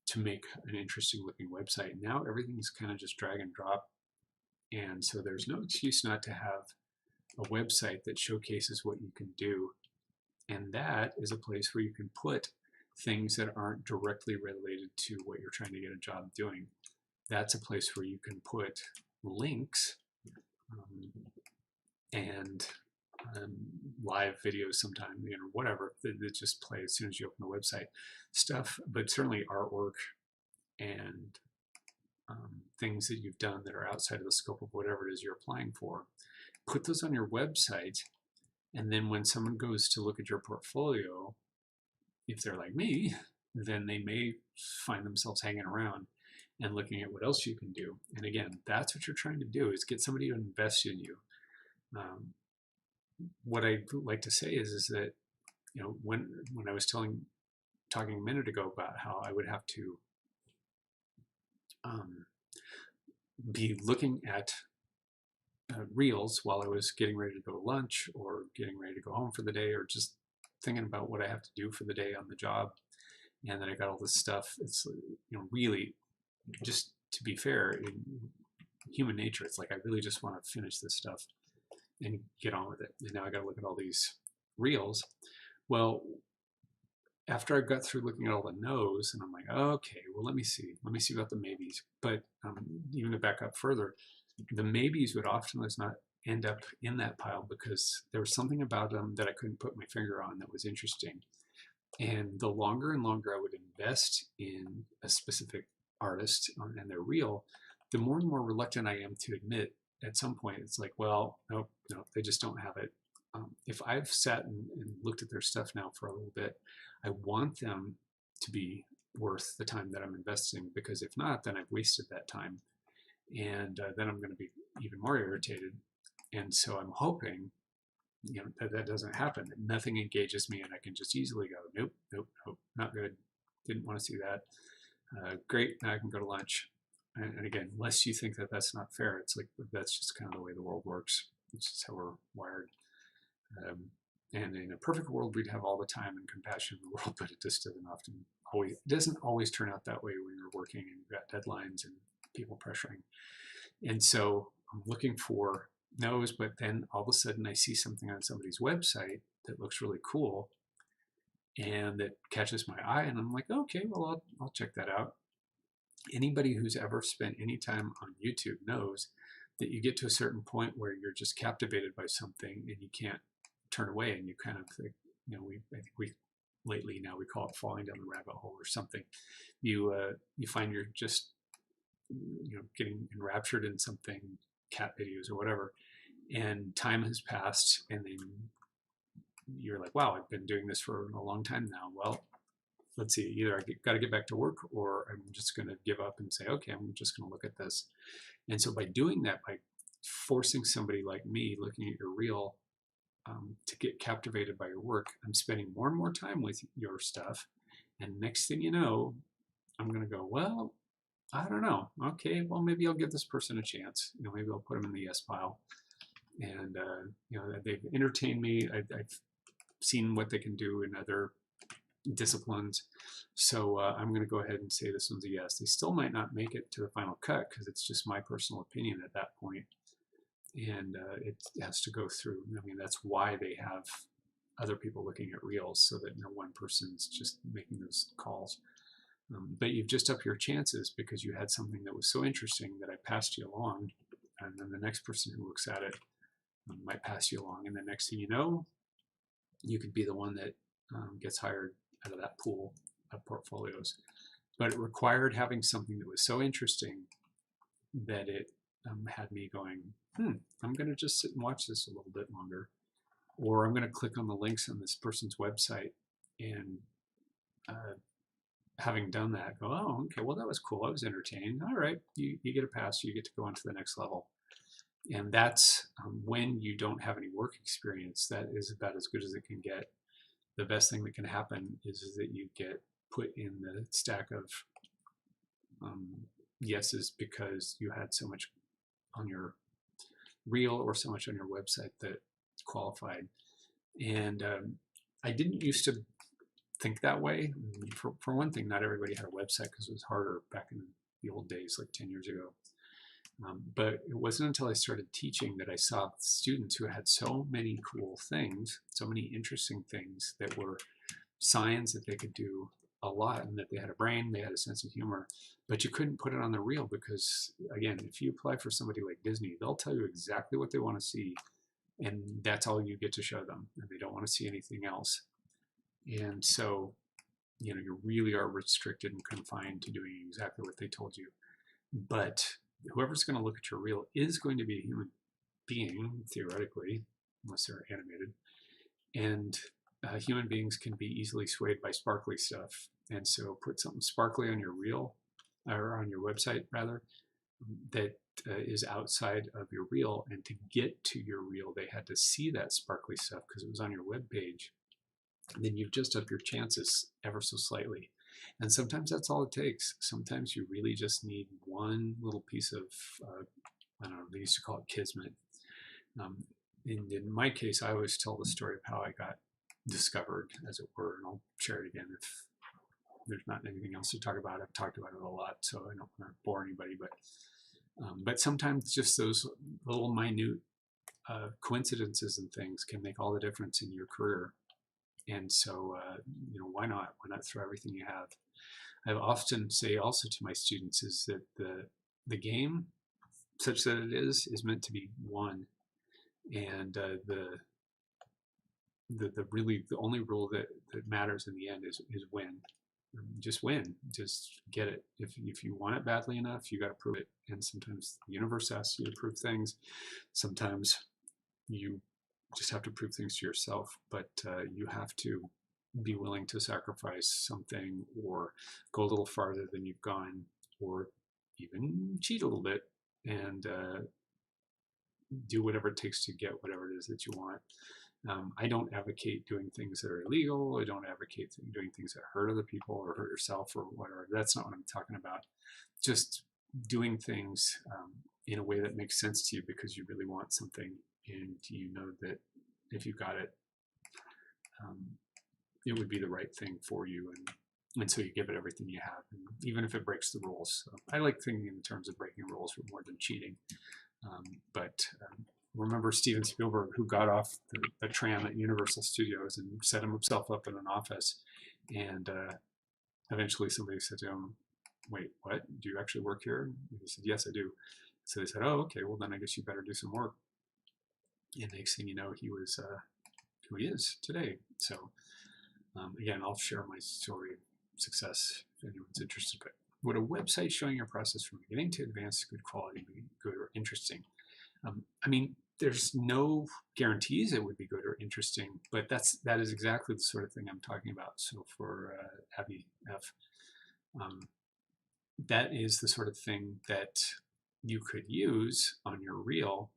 [SPEAKER 1] to make an interesting looking website. Now everything's kind of just drag and drop. And so there's no excuse not to have a website that showcases what you can do. And that is a place where you can put things that aren't directly related to what you're trying to get a job doing. That's a place where you can put links and live videos sometime, whatever, that just play as soon as you open the website stuff, but certainly artwork and things that you've done that are outside of the scope of whatever it is you're applying for. Put those on your website, and then when someone goes to look at your portfolio, if they're like me, then they may find themselves hanging around and looking at what else you can do. And again, that's what you're trying to do, is get somebody to invest in you. What I'd like to say is that, you know, when I was talking a minute ago about how I would have to be looking at reels while I was getting ready to go to lunch or getting ready to go home for the day, or just thinking about what I have to do for the day on the job, and then I got all this stuff. It's, you know, really, just to be fair, in human nature, it's like I really just want to finish this stuff and get on with it. And now I got to look at all these reels. Well, after I got through looking at all the no's, and I'm like, okay, well, let me see about the maybes. But even to back up further, the maybes would often not end up in that pile because there was something about them that I couldn't put my finger on that was interesting. And the longer and longer I would invest in a specific artist and their reel, the more and more reluctant I am to admit at some point, it's like, well, no, they just don't have it. If I've sat and looked at their stuff now for a little bit, I want them to be worth the time that I'm investing, because if not, then I've wasted that time. And then I'm going to be even more irritated. And so I'm hoping, you know, that doesn't happen, that nothing engages me and I can just easily go, nope, nope, nope, not good, didn't want to see that. Great, now I can go to lunch. And again, unless you think that that's not fair, it's like, that's just kind of the way the world works. It's just how we're wired. And in a perfect world, we'd have all the time and compassion in the world, but it just doesn't always turn out that way when you're working and you've got deadlines and people pressuring. And so I'm looking for no's, but then all of a sudden I see something on somebody's website that looks really cool and that catches my eye, and I'm like, okay, well, I'll check that out. Anybody who's ever spent any time on YouTube knows that you get to a certain point where you're just captivated by something and you can't turn away, and you kind of think, you know, I think we lately now we call it falling down the rabbit hole or something. You find you're just, you know, getting enraptured in something, cat videos or whatever, and time has passed, and then you're like, wow, I've been doing this for a long time now. Well, let's see, either I got to get back to work, or I'm just going to give up and say, okay, I'm just going to look at this. And so by doing that, by forcing somebody like me looking at your reel to get captivated by your work, I'm spending more and more time with your stuff. And next thing you know, I'm going to go, well, I don't know. Okay, well, maybe I'll give this person a chance. You know, maybe I'll put them in the yes pile. And, you know, they've entertained me. I've seen what they can do in other disciplines. So I'm going to go ahead and say this one's a yes. They still might not make it to the final cut because it's just my personal opinion at that point. And it has to go through. I mean, that's why they have other people looking at reels, so that no one person's just making those calls. But you've just upped your chances because you had something that was so interesting that I passed you along, and then the next person who looks at it might pass you along, and the next thing you know, you could be the one that gets hired out of that pool of portfolios. But it required having something that was so interesting that it had me going, I'm going to just sit and watch this a little bit longer, or I'm going to click on the links on this person's website, and having done that, go, oh, okay, well, that was cool. I was entertained. All right, you get a pass. You get to go on to the next level. And that's when you don't have any work experience. That is about as good as it can get. The best thing that can happen is that you get put in the stack of yeses because you had so much on your reel or so much on your website that qualified. And I didn't used to think that way. For one thing, not everybody had a website because it was harder back in the old days, like 10 years ago. But it wasn't until I started teaching that I saw students who had so many cool things, so many interesting things that were signs that they could do a lot, and that they had a brain, they had a sense of humor, but you couldn't put it on the reel because, again, if you apply for somebody like Disney, they'll tell you exactly what they want to see, and that's all you get to show them, and they don't want to see anything else. And so, you know, you really are restricted and confined to doing exactly what they told you. But whoever's going to look at your reel is going to be a human being, theoretically, unless they're animated. And human beings can be easily swayed by sparkly stuff. And so put something sparkly on your reel, or on your website rather, that is outside of your reel. And to get to your reel, they had to see that sparkly stuff because it was on your web page. And then you've just upped your chances ever so slightly. And sometimes that's all it takes. Sometimes you really just need one little piece of, I don't know, they used to call it kismet. In my case, I always tell the story of how I got discovered, as it were, and I'll share it again if there's not anything else to talk about. I've talked about it a lot, so I don't want to bore anybody. But sometimes just those little minute coincidences and things can make all the difference in your career. And so, why not? Why not throw everything you have? I often say also to my students is that the game, such that it is meant to be won, and the only rule that matters in the end is win. Just win. Just get it. If you want it badly enough, you got to prove it. And sometimes the universe asks you to prove things. Sometimes you just have to prove things to yourself, but you have to be willing to sacrifice something or go a little farther than you've gone, or even cheat a little bit and do whatever it takes to get whatever it is that you want. I don't advocate doing things that are illegal. I don't advocate doing things that hurt other people or hurt yourself or whatever. That's not what I'm talking about. Just doing things in a way that makes sense to you because you really want something, and you know that if you got it, it would be the right thing for you, and so you give it everything you have, and even if it breaks the rules. So I like thinking in terms of breaking rules more than cheating. But remember Steven Spielberg, who got off the tram at Universal Studios and set himself up in an office, and eventually somebody said to him, "Wait, what? Do you actually work here?" And he said, "Yes, I do." So they said, "Oh, okay. Well, then I guess you better do some work." And next thing you know, he was who he is today. So again, I'll share my story of success if anyone's interested. But would a website showing your process from beginning to advanced good quality be good or interesting? I mean, there's no guarantees it would be good or interesting, but that is exactly the sort of thing I'm talking about. So for Abby F, that is the sort of thing that you could use on your reel.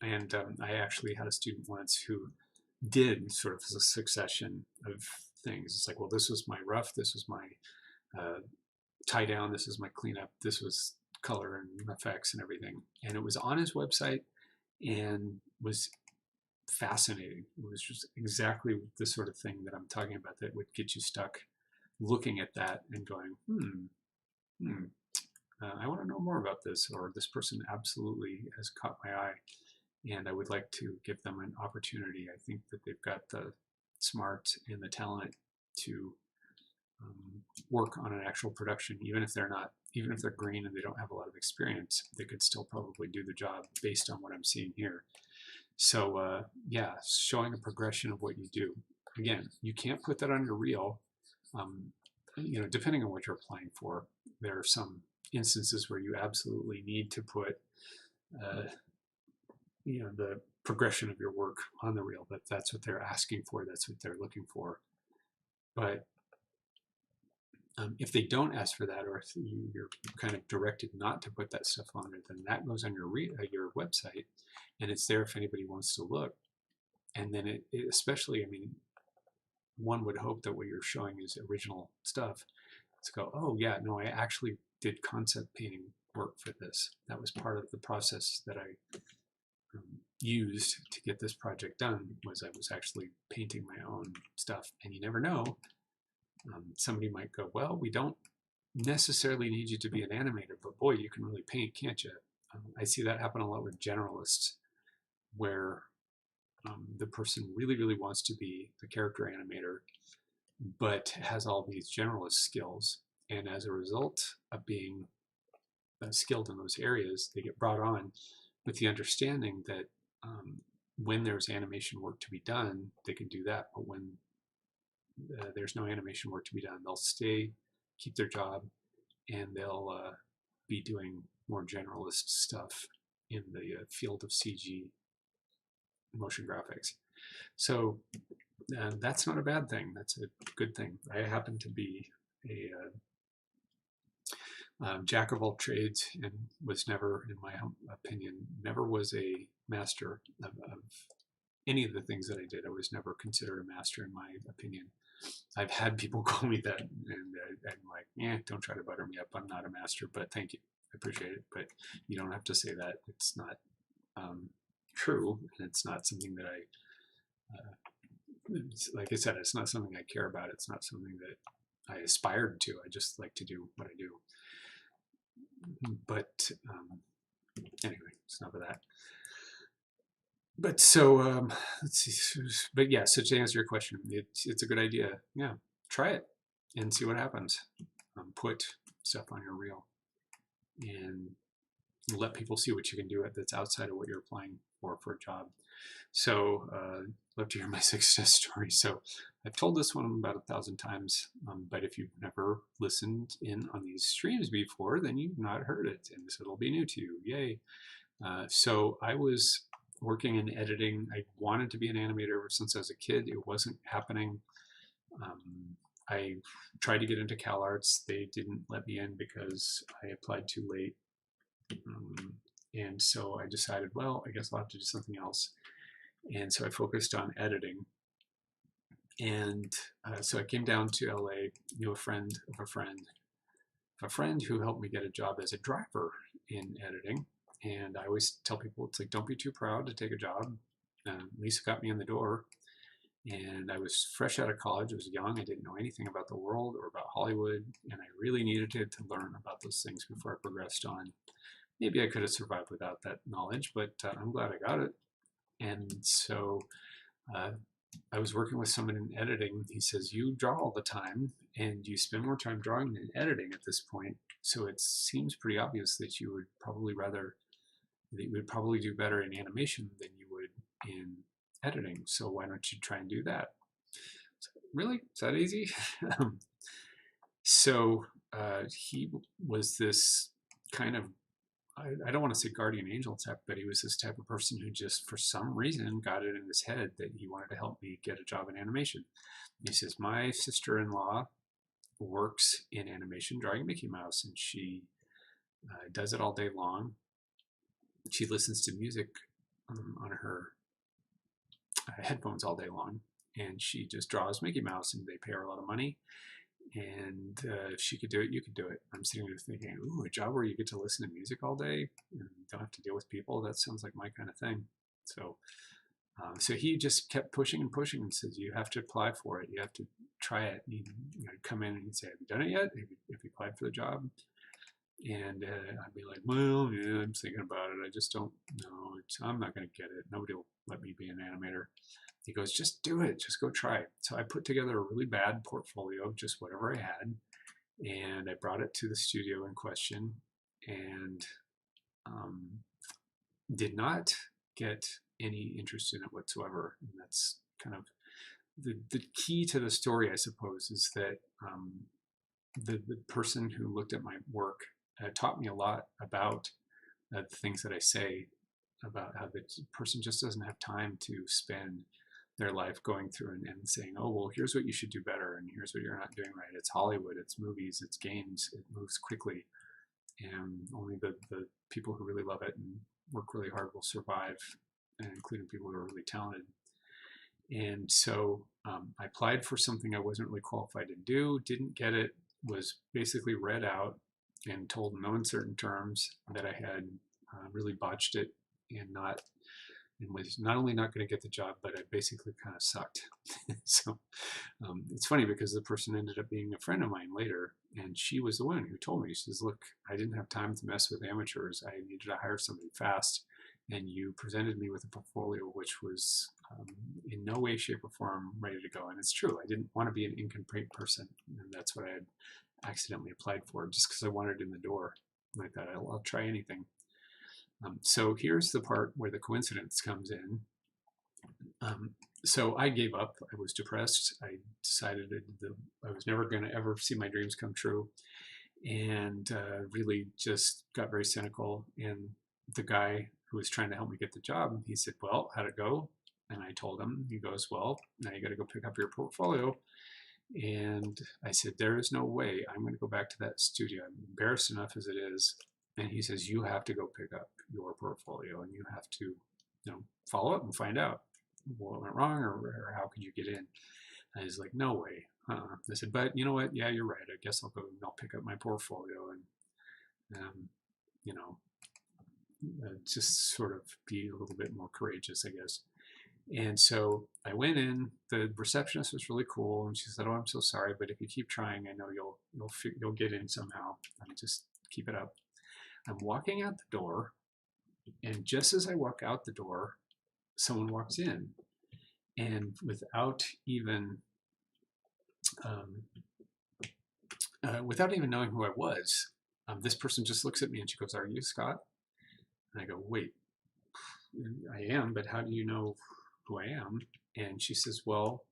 [SPEAKER 1] And I actually had a student once who did sort of a succession of things. It's like, well, this was my rough, this was my tie down, this is my cleanup, this was color and effects and everything. And it was on his website and was fascinating. It was just exactly the sort of thing that I'm talking about that would get you stuck looking at that and going, I want to know more about this, or this person absolutely has caught my eye and I would like to give them an opportunity. I think that they've got the smart and the talent to work on an actual production, even if they're green and they don't have a lot of experience, they could still probably do the job based on what I'm seeing here. So yeah, showing a progression of what you do. Again, you can't put that on your reel. Depending on what you're applying for, there are some instances where you absolutely need to put the progression of your work on the reel. That's what they're asking for. That's what they're looking for. But if they don't ask for that, or if you're kind of directed not to put that stuff on it, then that goes on your website, and it's there if anybody wants to look. And then it especially, I mean, one would hope that what you're showing is original stuff. To go, oh yeah, no, I actually did concept painting work for this. That was part of the process that I used to get this project done. Was I was actually painting my own stuff, and you never know. Somebody might go, well, we don't necessarily need you to be an animator, but boy, you can really paint, can't you? I see that happen a lot with generalists, where the person really, really wants to be a character animator, but has all these generalist skills. And as a result of being skilled in those areas, they get brought on with the understanding that when there's animation work to be done, they can do that. But when there's no animation work to be done, they'll stay, keep their job, and they'll be doing more generalist stuff in the field of CG motion graphics. So that's not a bad thing. That's a good thing. I happen to be a jack of all trades, and was never, in my opinion, never was a master of any of the things that I did. I was never considered a master, in my opinion. I've had people call me that, and I'm like, yeah, don't try to butter me up. I'm not a master, but thank you. I appreciate it. But you don't have to say that. It's not true, and it's not something that like I said, it's not something I care about. It's not something that I aspired to. I just like to do what I do. But anyway, it's enough of that. But so let's see. But yeah, so to answer your question, it's a good idea. Yeah, try it and see what happens. Put stuff on your reel and let people see what you can do that's outside of what you're applying for a job. So love to hear my success story. So I've told this one about 1,000 times, but if you've never listened in on these streams before, then you've not heard it, and so it'll be new to you. Yay. So I was working in editing. I wanted to be an animator ever since I was a kid. It wasn't happening. I tried to get into CalArts. They didn't let me in because I applied too late. And so I decided, well, I guess I'll have to do something else. And so I focused on editing. And so I came down to LA, knew a friend of a friend who helped me get a job as a driver in editing. And I always tell people, it's like, don't be too proud to take a job. Lisa got me in the door, and I was fresh out of college. I was young. I didn't know anything about the world or about Hollywood, and I really needed to learn about those things before I progressed on. Maybe I could have survived without that knowledge, but I'm glad I got it. And so I was working with someone in editing. He says, you draw all the time, and you spend more time drawing than editing at this point. So it seems pretty obvious that you would probably do better in animation than you would in editing. So why don't you try and do that? So, really? Is that easy? So he was this kind of, I don't want to say guardian angel type, but he was this type of person who just, for some reason, got it in his head that he wanted to help me get a job in animation. He says, my sister-in-law works in animation drawing Mickey Mouse, and she does it all day long. She listens to music on her headphones all day long, and she just draws Mickey Mouse, and they pay her a lot of money. And if she could do it, you could do it. I'm sitting there thinking, ooh, a job where you get to listen to music all day and don't have to deal with people, that sounds like my kind of thing. So so he just kept pushing and pushing and says, you have to apply for it. You have to try it. And he'd come in and he'd say, have you done it yet? Have you applied for the job? And I'd be like, well, yeah, I'm thinking about it. I just don't know. I'm not going to get it. Nobody will let me be an animator. He goes, just do it. Just go try it. So I put together a really bad portfolio of just whatever I had, and I brought it to the studio in question, and did not get any interest in it whatsoever. And that's kind of the key to the story, I suppose, is that the person who looked at my work taught me a lot about the things that I say, about how the person just doesn't have time to spend their life going through and saying, oh, well, here's what you should do better, and here's what you're not doing right. It's Hollywood, it's movies, it's games, it moves quickly, and only the people who really love it and work really hard will survive, and including people who are really talented. And so I applied for something I wasn't really qualified to do, didn't get it, was basically read out and told in no uncertain terms that I had really botched it and was not only not going to get the job, but I basically kind of sucked. So it's funny because the person ended up being a friend of mine later, and she was the one who told me, she says, look, I didn't have time to mess with amateurs. I needed to hire somebody fast, and you presented me with a portfolio which was in no way, shape, or form ready to go. And it's true. I didn't want to be an incomplete person, and that's what I had accidentally applied for, just because I wanted it in the door. And I thought, I'll try anything. So here's the part where the coincidence comes in. So I gave up. I was depressed. I decided I was never going to ever see my dreams come true. and really just got very cynical. And the guy who was trying to help me get the job, he said, well, how'd it go? And I told him. He goes, well, now you got to go pick up your portfolio. And I said, there is no way I'm going to go back to that studio. I'm embarrassed enough as it is. And he says, you have to go pick up your portfolio, and you have to, follow up and find out what went wrong, or how could you get in. And he's like, no way. I said, but you know what? Yeah, you're right. I guess I'll go and I'll pick up my portfolio and, just sort of be a little bit more courageous, I guess. And so I went in. The receptionist was really cool, and she said, "Oh, I'm so sorry, but if you keep trying, I know you'll get in somehow. Just keep it up." I'm walking out the door, and just as I walk out the door, someone walks in, and um, without even knowing who I was, this person just looks at me and she goes, "Are you Scott?" And I go, "Wait, I am, but how do you know who I am?" And she says, well,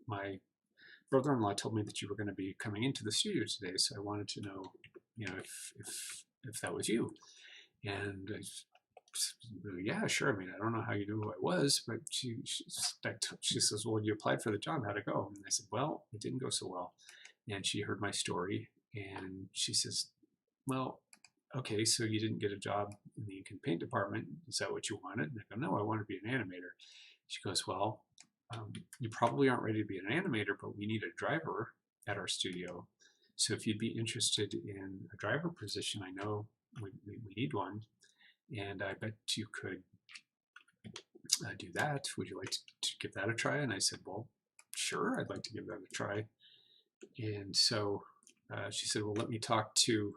[SPEAKER 1] my brother-in-law told me that you were going to be coming into the studio today, so I wanted to know, if that was you. And I said, yeah, sure. I mean, I don't know how you knew who I was, but she says, well, you applied for the job. How'd it go? And I said, well, it didn't go so well. And she heard my story, and she says, well, okay, so you didn't get a job in the ink and paint department. Is that what you wanted? And I go, no, I want to be an animator. She goes, well, you probably aren't ready to be an animator, but we need a driver at our studio. So if you'd be interested in a driver position, I know we need one, and I bet you could do that. Would you like to give that a try? And I said, well, sure, I'd like to give that a try. And so she said, well, let me talk to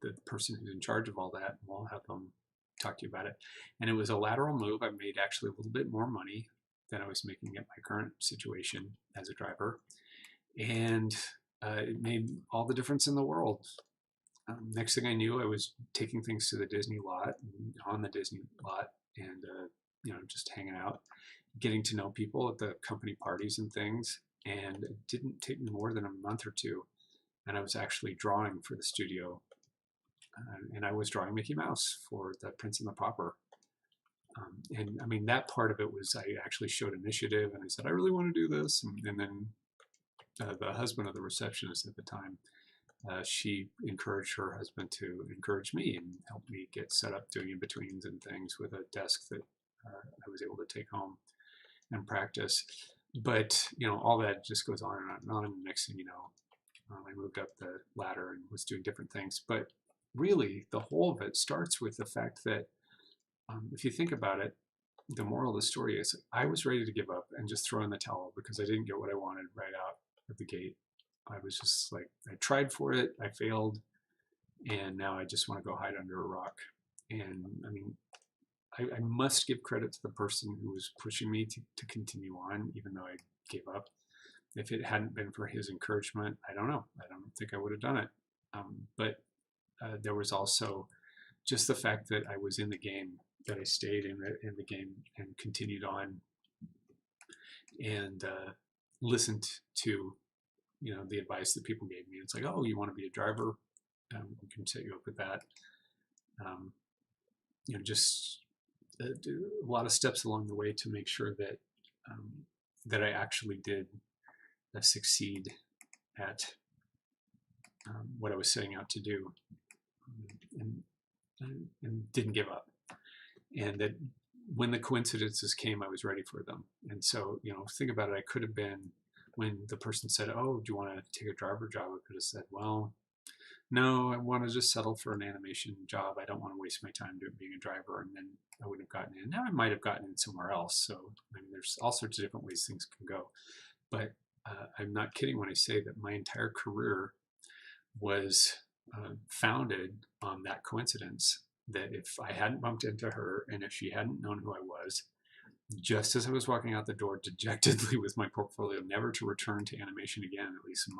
[SPEAKER 1] the person who's in charge of all that, and we'll have them talk to you about it. And it was a lateral move. I made actually a little bit more money than I was making at my current situation as a driver. And it made all the difference in the world. Next thing I knew, I was taking things to the Disney lot, on the Disney lot, and just hanging out, getting to know people at the company parties and things. And it didn't take me more than a month or two, and I was actually drawing for the studio. And I was drawing Mickey Mouse for the Prince and the Pauper. And I mean, that part of it was I actually showed initiative, and I said, I really want to do this. And then the husband of the receptionist at the time, she encouraged her husband to encourage me and help me get set up doing in-betweens and things with a desk that I was able to take home and practice. But, all that just goes on and on and on. And next thing you know, I moved up the ladder and was doing different things. But really, the whole of it starts with the fact that if you think about it, the moral of the story is I was ready to give up and just throw in the towel because I didn't get what I wanted right out of the gate. I was just like, I tried for it, I failed, and now I just want to go hide under a rock. And I mean, I must give credit to the person who was pushing me to continue on, even though I gave up. If it hadn't been for his encouragement, I don't know. I don't think I would have done it. But there was also just the fact that I was in the game, that I stayed in the game and continued on and listened to the advice that people gave me. It's like, oh, you want to be a driver? We can set you up with that. Just a lot of steps along the way to make sure that that I actually did succeed at what I was setting out to do, and didn't give up. And that when the coincidences came, I was ready for them. And so, think about it. I could have been, when the person said, oh, do you want to take a driver job? I could have said, well, no, I want to just settle for an animation job. I don't want to waste my time being a driver. And then I wouldn't have gotten in. Now I might have gotten in somewhere else. So, I mean, there's all sorts of different ways things can go. But I'm not kidding when I say that my entire career was founded on that coincidence, that if I hadn't bumped into her and if she hadn't known who I was, just as I was walking out the door dejectedly with my portfolio, never to return to animation again, at least in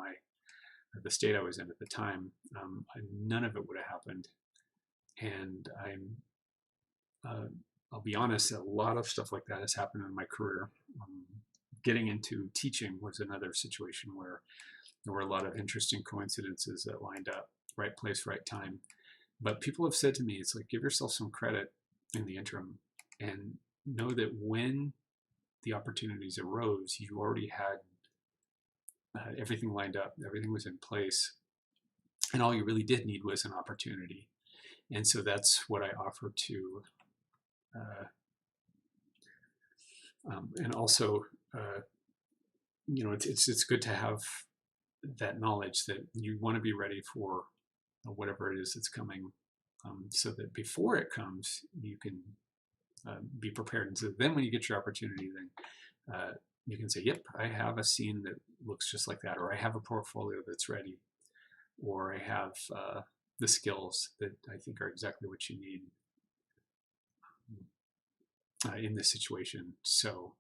[SPEAKER 1] the state I was in at the time, none of it would have happened. And I'll be honest, a lot of stuff like that has happened in my career. Getting into teaching was another situation where There were a lot of interesting coincidences that lined up, right place, right time. But people have said to me, it's like, give yourself some credit in the interim and know that when the opportunities arose, you already had everything lined up, everything was in place, and all you really did need was an opportunity. And so that's what I offer to, and also, you know, it's good to have that knowledge that you want to be ready for whatever it is that's coming, so that before it comes, you can be prepared. And so then when you get your opportunity, then you can say, yep, I have a scene that looks just like that, or I have a portfolio that's ready, or I have the skills that I think are exactly what you need in this situation. So,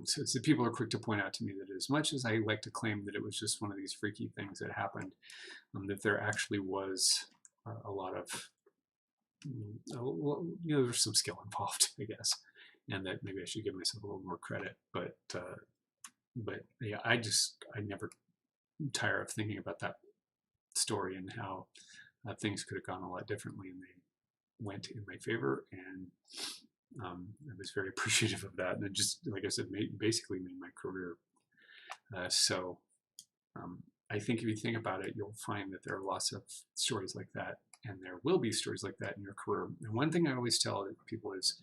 [SPEAKER 1] so people are quick to point out to me that as much as I like to claim that it was just one of these freaky things that happened, that there actually was a lot of, you know, there's some skill involved, I guess, and that maybe I should give myself a little more credit. But yeah, I never tire of thinking about that story and how things could have gone a lot differently, and they went in my favor, and I was very appreciative of that. And it just, like I said, basically made my career. So I think if you think about it, you'll find that there are lots of stories like that, and there will be stories like that in your career. And one thing I always tell people is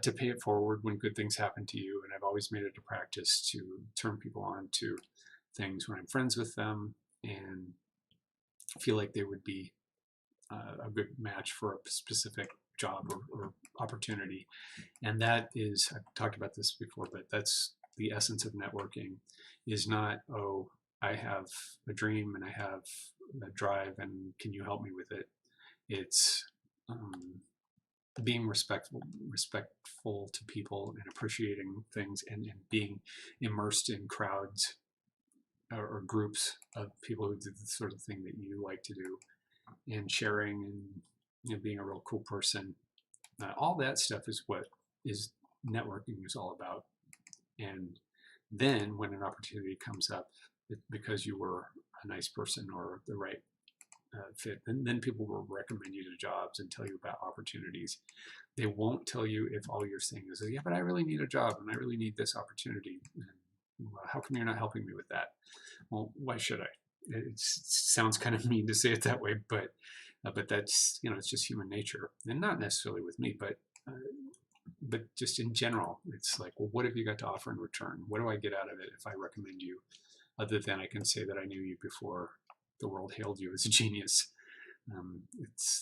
[SPEAKER 1] to pay it forward when good things happen to you. And I've always made it a practice to turn people on to things when I'm friends with them and feel like they would be a good match for a specific job or opportunity. And that is, I've talked about this before, but that's the essence of networking, is not, oh, I have a dream and I have a drive and can you help me with it? It's being respectful to people and appreciating things, and being immersed in crowds or groups of people who do the sort of thing that you like to do, and sharing, and, you know, being a real cool person. All that stuff is what is networking is all about. And then when an opportunity comes up, because you were a nice person or the right fit, then people will recommend you to jobs and tell you about opportunities. They won't tell you if all you're saying is, yeah, but I really need a job and I really need this opportunity. Well, how come you're not helping me with that? Well, why should I? It sounds kind of mean to say it that way, but that's, you know, it's just human nature, and not necessarily with me, but just in general. It's like, well, what have you got to offer in return? What do I get out of it if I recommend you, other than I can say that I knew you before the world hailed you as a genius?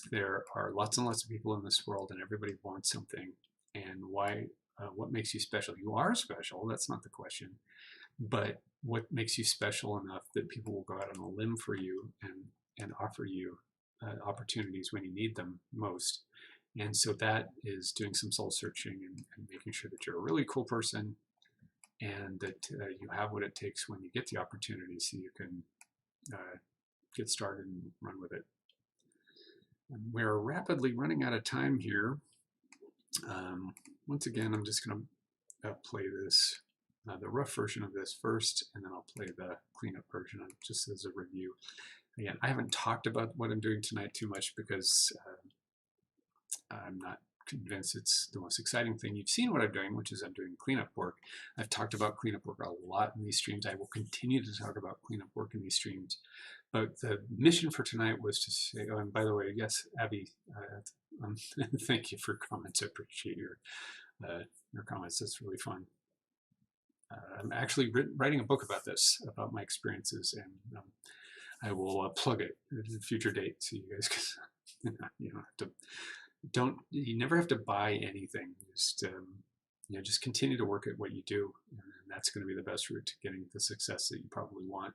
[SPEAKER 1] There are lots and lots of people in this world, and everybody wants something. And why? What makes you special? You are special. That's not the question. But what makes you special enough that people will go out on a limb for you and offer you opportunities when you need them most? And so that is doing some soul searching and making sure that you're a really cool person, and that you have what it takes when you get the opportunity, so you can get started and run with it. And we're rapidly running out of time here. Once again, I'm just going to play this, the rough version of this first, and then I'll play the cleanup version just as a review. Again, I haven't talked about what I'm doing tonight too much because I'm not convinced it's the most exciting thing. You've seen what I'm doing, which is I'm doing cleanup work. I've talked about cleanup work a lot in these streams. I will continue to talk about cleanup work in these streams. But the mission for tonight was to say, oh, and by the way, yes, Abby, thank you for comments. I appreciate your comments. That's really fun. I'm actually writing a book about this, about my experiences, and I will plug it at a future date so you guys can, you never have to buy anything. Just just continue to work at what you do, and that's going to be the best route to getting the success that you probably want.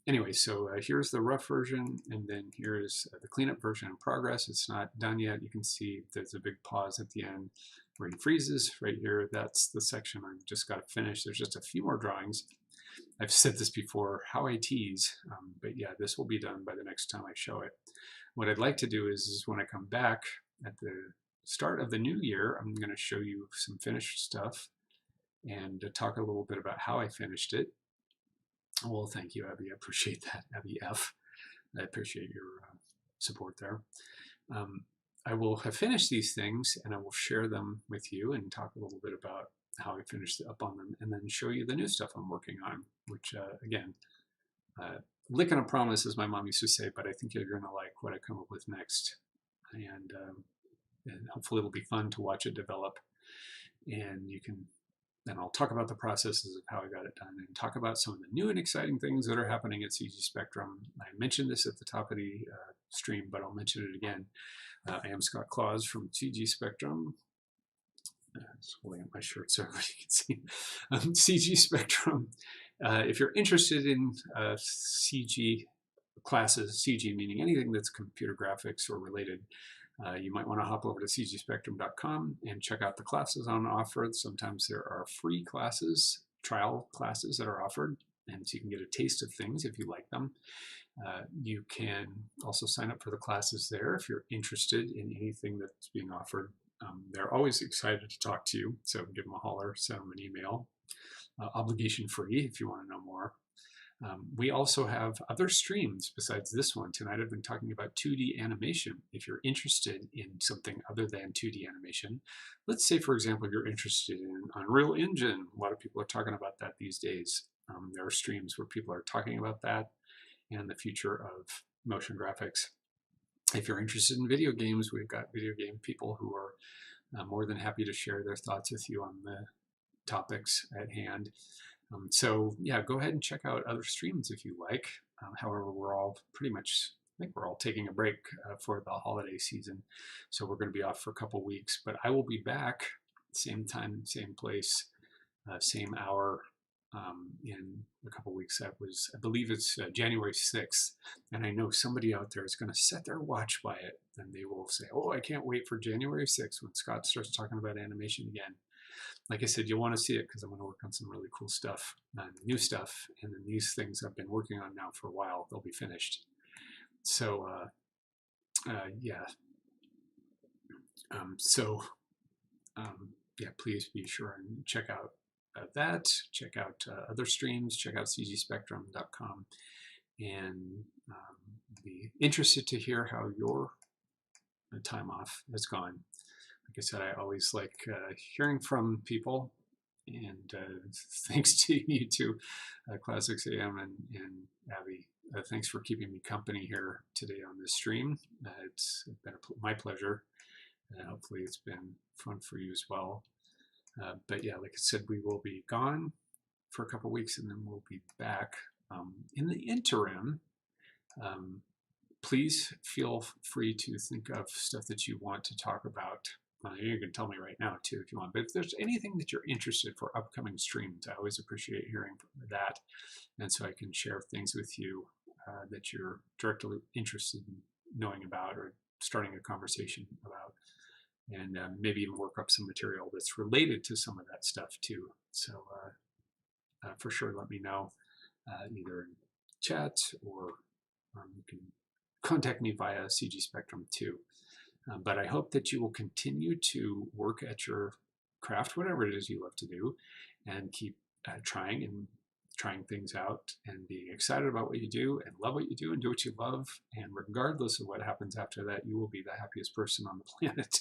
[SPEAKER 1] Anyway, so here's the rough version, and then here's the cleanup version in progress. It's not done yet. You can see there's a big pause at the end where he freezes right here. That's the section I've just got to finish. There's just a few more drawings. I've said this before, how I tease, but yeah, this will be done by the next time I show it. What I'd like to do is when I come back at the start of the new year, I'm going to show you some finished stuff and talk a little bit about how I finished it. Well, thank you, Abby. I appreciate that, Abby F. I appreciate your support there. I will have finished these things and I will share them with you and talk a little bit about how I finished up on them, and then show you the new stuff I'm working on, which again, lick on a promise, as my mom used to say, but I think you're going to like what I come up with next. And hopefully it'll be fun to watch it develop. And you can, then I'll talk about the processes of how I got it done and talk about some of the new and exciting things that are happening at CG Spectrum. I mentioned this at the top of the stream, but I'll mention it again. I am Scott Claus from CG Spectrum. Just holding up my shirt so everybody can see. CG Spectrum. If you're interested in CG classes, CG meaning anything that's computer graphics or related, you might want to hop over to cgspectrum.com and check out the classes on offer. Sometimes there are free classes, trial classes that are offered, and so you can get a taste of things if you like them. You can also sign up for the classes there if you're interested in anything that's being offered. They're always excited to talk to you, so give them a holler, send them an email. Obligation free if you want to know more. We also have other streams besides this one. Tonight I've been talking about 2D animation. If you're interested in something other than 2D animation, let's say, for example, you're interested in Unreal Engine. A lot of people are talking about that these days. There are streams where people are talking about that and the future of motion graphics. If you're interested in video games, we've got video game people who are more than happy to share their thoughts with you on the topics at hand. So yeah, go ahead and check out other streams if you like. However, we're all pretty much, I think we're all taking a break for the holiday season. So we're going to be off for a couple weeks, but I will be back same time, same place, same hour in a couple weeks. I believe it's January 6th. And I know somebody out there is going to set their watch by it and they will say, oh, I can't wait for January 6th when Scott starts talking about animation again. Like I said, you'll want to see it because I'm going to work on some really cool stuff, new stuff, and then these things I've been working on now for a while, they'll be finished. So yeah. Yeah, please be sure and check out that. Check out other streams. Check out cgspectrum.com, and be interested to hear how your time off has gone. Like I said, I always like hearing from people, and thanks to you two, Classics AM and Abby. Thanks for keeping me company here today on this stream. It's been my pleasure, and hopefully it's been fun for you as well. But yeah, like I said, we will be gone for a couple weeks, and then we'll be back. In the interim, please feel free to think of stuff that you want to talk about. You can tell me right now too if you want, but if there's anything that you're interested for upcoming streams, I always appreciate hearing that, and so I can share things with you that you're directly interested in knowing about or starting a conversation about, and maybe even work up some material that's related to some of that stuff too. So for sure, let me know either in chat or you can contact me via CG Spectrum too. But I hope that you will continue to work at your craft, whatever it is you love to do, and keep trying things out and being excited about what you do and love what you do and do what you love. And regardless of what happens after that, you will be the happiest person on the planet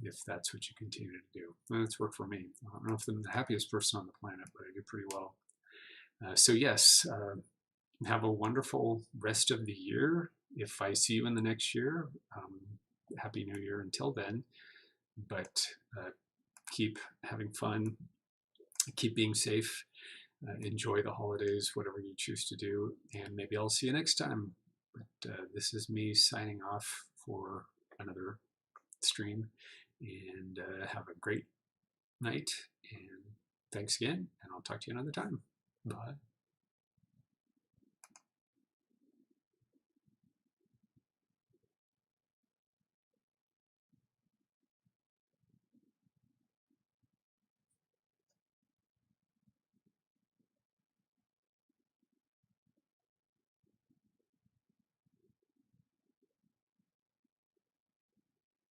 [SPEAKER 1] if that's what you continue to do. And it's worked for me. I don't know if I'm the happiest person on the planet, but I do pretty well. So yes, have a wonderful rest of the year. If I see you in the next year, Happy New Year until then. But keep having fun, keep being safe, enjoy the holidays, whatever you choose to do, and maybe I'll see you next time. But this is me signing off for another stream, and have a great night, and thanks again, and I'll talk to you another time. Bye.